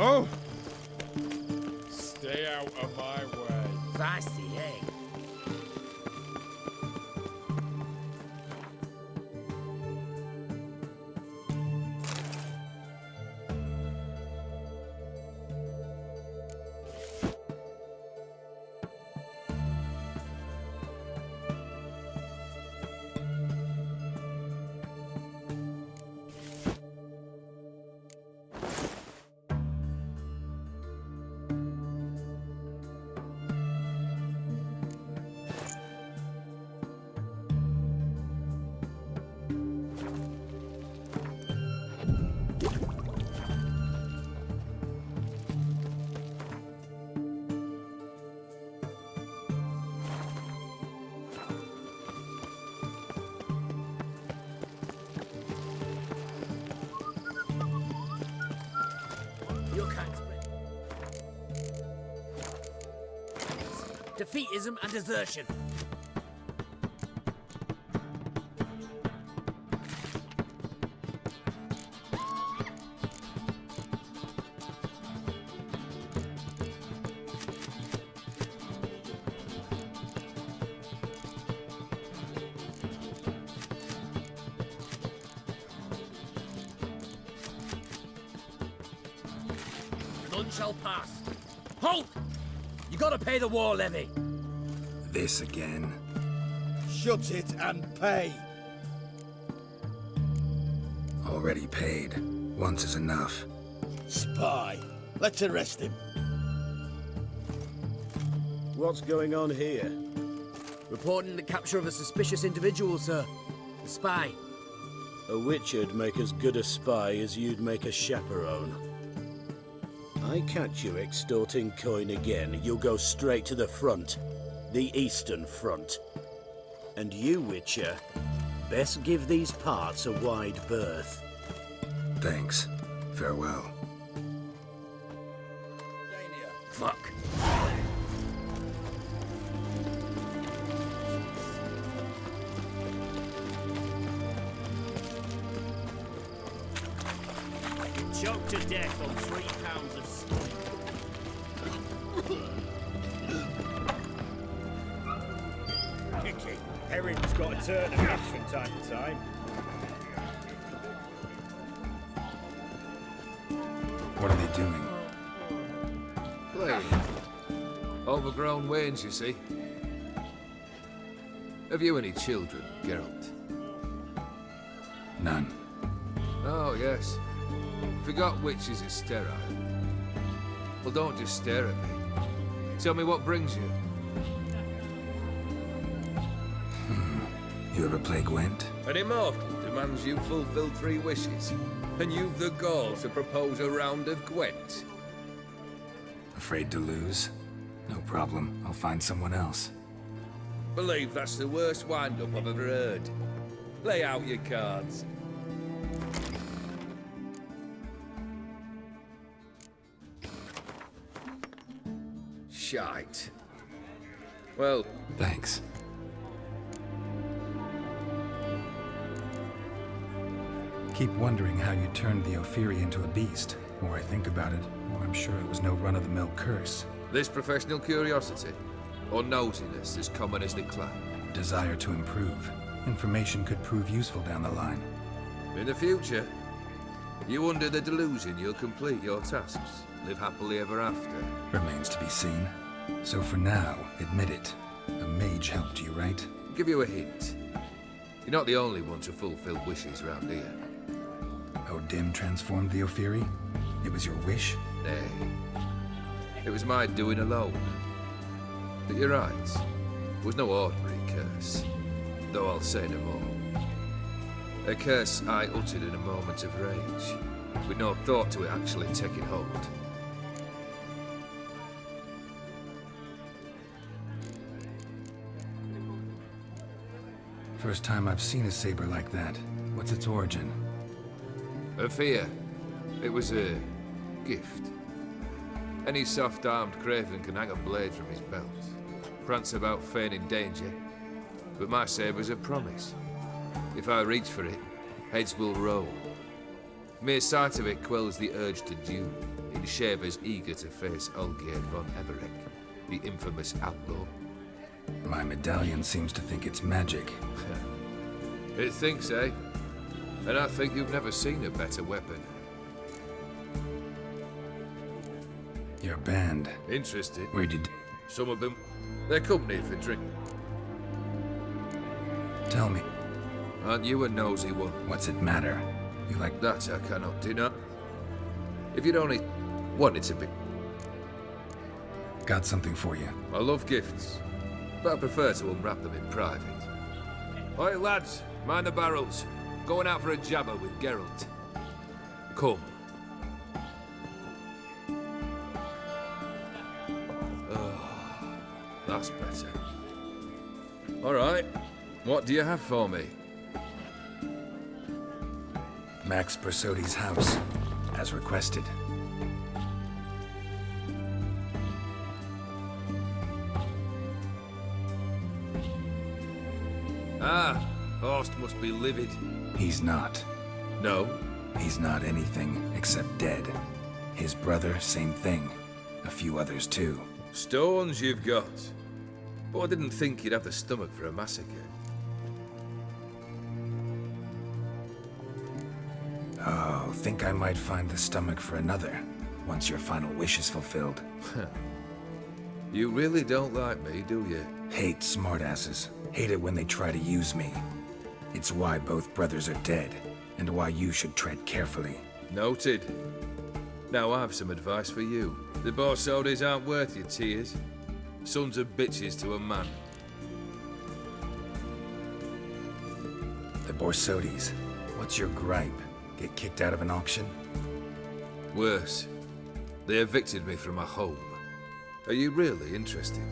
Speaker 7: Oh! Stay out of my way.
Speaker 9: Feisty, eh? Defeatism and desertion. None shall pass. Halt! You gotta pay the war levy.
Speaker 4: This again.
Speaker 12: Shut it and pay.
Speaker 4: Already paid. Once is enough.
Speaker 12: Spy. Let's arrest him.
Speaker 11: What's going on here?
Speaker 9: Reporting the capture of a suspicious individual, sir. A spy.
Speaker 11: A witcher'd make as good a spy as you'd make a chaperone. I catch you extorting coin again, you'll go straight to the front. The Eastern Front. And you, Witcher, best give these parts a wide berth.
Speaker 4: Thanks. Farewell.
Speaker 9: Fuck. Choked to death on 3 pounds of steak.
Speaker 8: Kicky. Herring's got a turn of fish from time to time.
Speaker 4: What are they doing?
Speaker 13: Playing. Overgrown wains, you see.
Speaker 10: Have you any children, Geralt?
Speaker 4: None.
Speaker 10: Oh, yes. Forgot witches are sterile. Well, don't just stare at me. Tell me what brings you.
Speaker 4: You ever play Gwent?
Speaker 14: An immortal demands you fulfill 3 wishes, and you've the gall to propose a round of Gwent.
Speaker 4: Afraid to lose? No problem. I'll find someone else.
Speaker 14: Believe that's the worst wind-up I've ever heard. Lay out your cards. Shite. Well...
Speaker 4: Thanks. Keep wondering how you turned the Ophiri into a beast. The more I think about it, the more I'm sure it was no run-of-the-mill curse.
Speaker 10: This professional curiosity, or nosiness as common as they claim?
Speaker 4: Desire to improve. Information could prove useful down the line.
Speaker 10: In the future, you under the delusion you'll complete your tasks, live happily ever after.
Speaker 4: Remains to be seen. So for now, admit it. A mage helped you, right?
Speaker 10: I'll give you a hint. You're not the only one to fulfill wishes round here.
Speaker 4: Odin transformed the Ophiri? It was your wish?
Speaker 10: Nay. It was my doing alone. But you're right. It was no ordinary curse. Though I'll say no more. A curse I uttered in a moment of rage, with no thought to it actually taking hold.
Speaker 4: First time I've seen a saber like that. What's its origin?
Speaker 10: A fear. It was a gift. Any soft-armed craven can hang a blade from his belt, prance about feigning danger, but my saber's a promise. If I reach for it, heads will roll. Mere sight of it quells the urge to duel, in shavers eager to face Olgierd von Everec, the infamous outlaw.
Speaker 4: My medallion seems to think it's magic.
Speaker 10: It thinks, eh? And I think you've never seen a better weapon.
Speaker 4: Your band.
Speaker 10: Interested?
Speaker 4: Where did...
Speaker 10: Some of them. They're company for drink.
Speaker 4: Tell me.
Speaker 10: Aren't you a nosy one?
Speaker 4: What's it matter? You like...
Speaker 10: That I cannot deny. If you'd only wanted to be...
Speaker 4: Got something for you.
Speaker 10: I love gifts, but I prefer to unwrap them in private. Oi, lads, mind the barrels. Going out for a jabber with Geralt. Come. That's better. All right. What do you have for me?
Speaker 4: Max Bersodi's house, as requested.
Speaker 10: Ah, Horst must be livid.
Speaker 4: He's not.
Speaker 10: No?
Speaker 4: He's not anything except dead. His brother, same thing. A few others too.
Speaker 10: Stones you've got. But I didn't think you'd have the stomach for a massacre.
Speaker 4: Oh, think I might find the stomach for another, once your final wish is fulfilled.
Speaker 10: You really don't like me, do you?
Speaker 4: Hate smartasses. Hate it when they try to use me. It's why both brothers are dead, and why you should tread carefully.
Speaker 10: Noted. Now I've some advice for you. The Borsodis aren't worth your tears. Sons of bitches to a man.
Speaker 4: The Borsodis. What's your gripe? Get kicked out of an auction?
Speaker 10: Worse. They evicted me from my home. Are you really interested?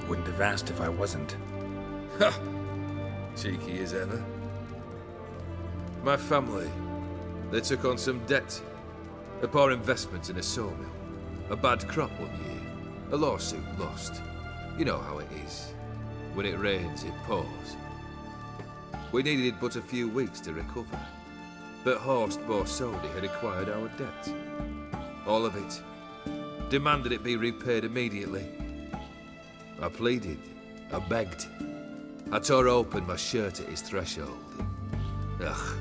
Speaker 4: Wouldn't have asked if I wasn't.
Speaker 10: Ha! Cheeky as ever. My family, they took on some debt. A poor investment in a sawmill. A bad crop one year. A lawsuit lost. You know how it is. When it rains, it pours. We needed but a few weeks to recover. But Horst Borsodi had acquired our debt. All of it. Demanded it be repaid immediately. I pleaded. I begged. I tore open my shirt at his threshold. Ugh.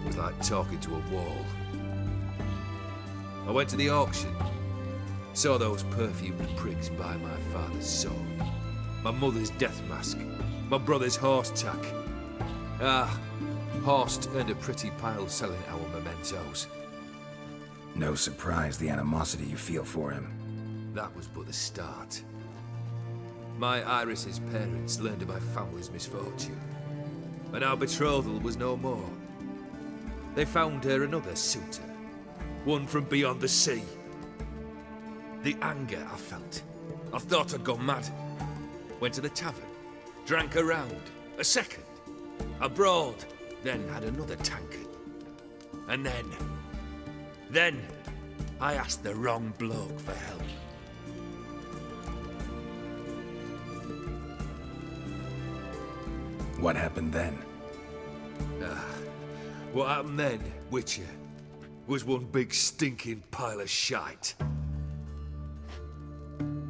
Speaker 10: It was like talking to a wall. I went to the auction. Saw those perfumed prigs buy my father's sword. My mother's death mask. My brother's horse tack. Ah, Horst earned a pretty pile selling our mementos.
Speaker 4: No surprise the animosity you feel for him.
Speaker 10: That was but the start. My Iris's parents learned of my family's misfortune, and our betrothal was no more. They found her another suitor, one from beyond the sea. The anger I felt. I thought I'd gone mad. Went to the tavern, drank a round, a second. I brawled, then had another tankard. And then I asked the wrong bloke for help.
Speaker 4: What happened then?
Speaker 10: What happened then, Witcher, was one big stinking pile of shite.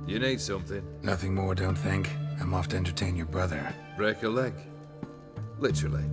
Speaker 10: You need something?
Speaker 4: Nothing more, don't think. I'm off to entertain your brother.
Speaker 10: Break a leg. Literally.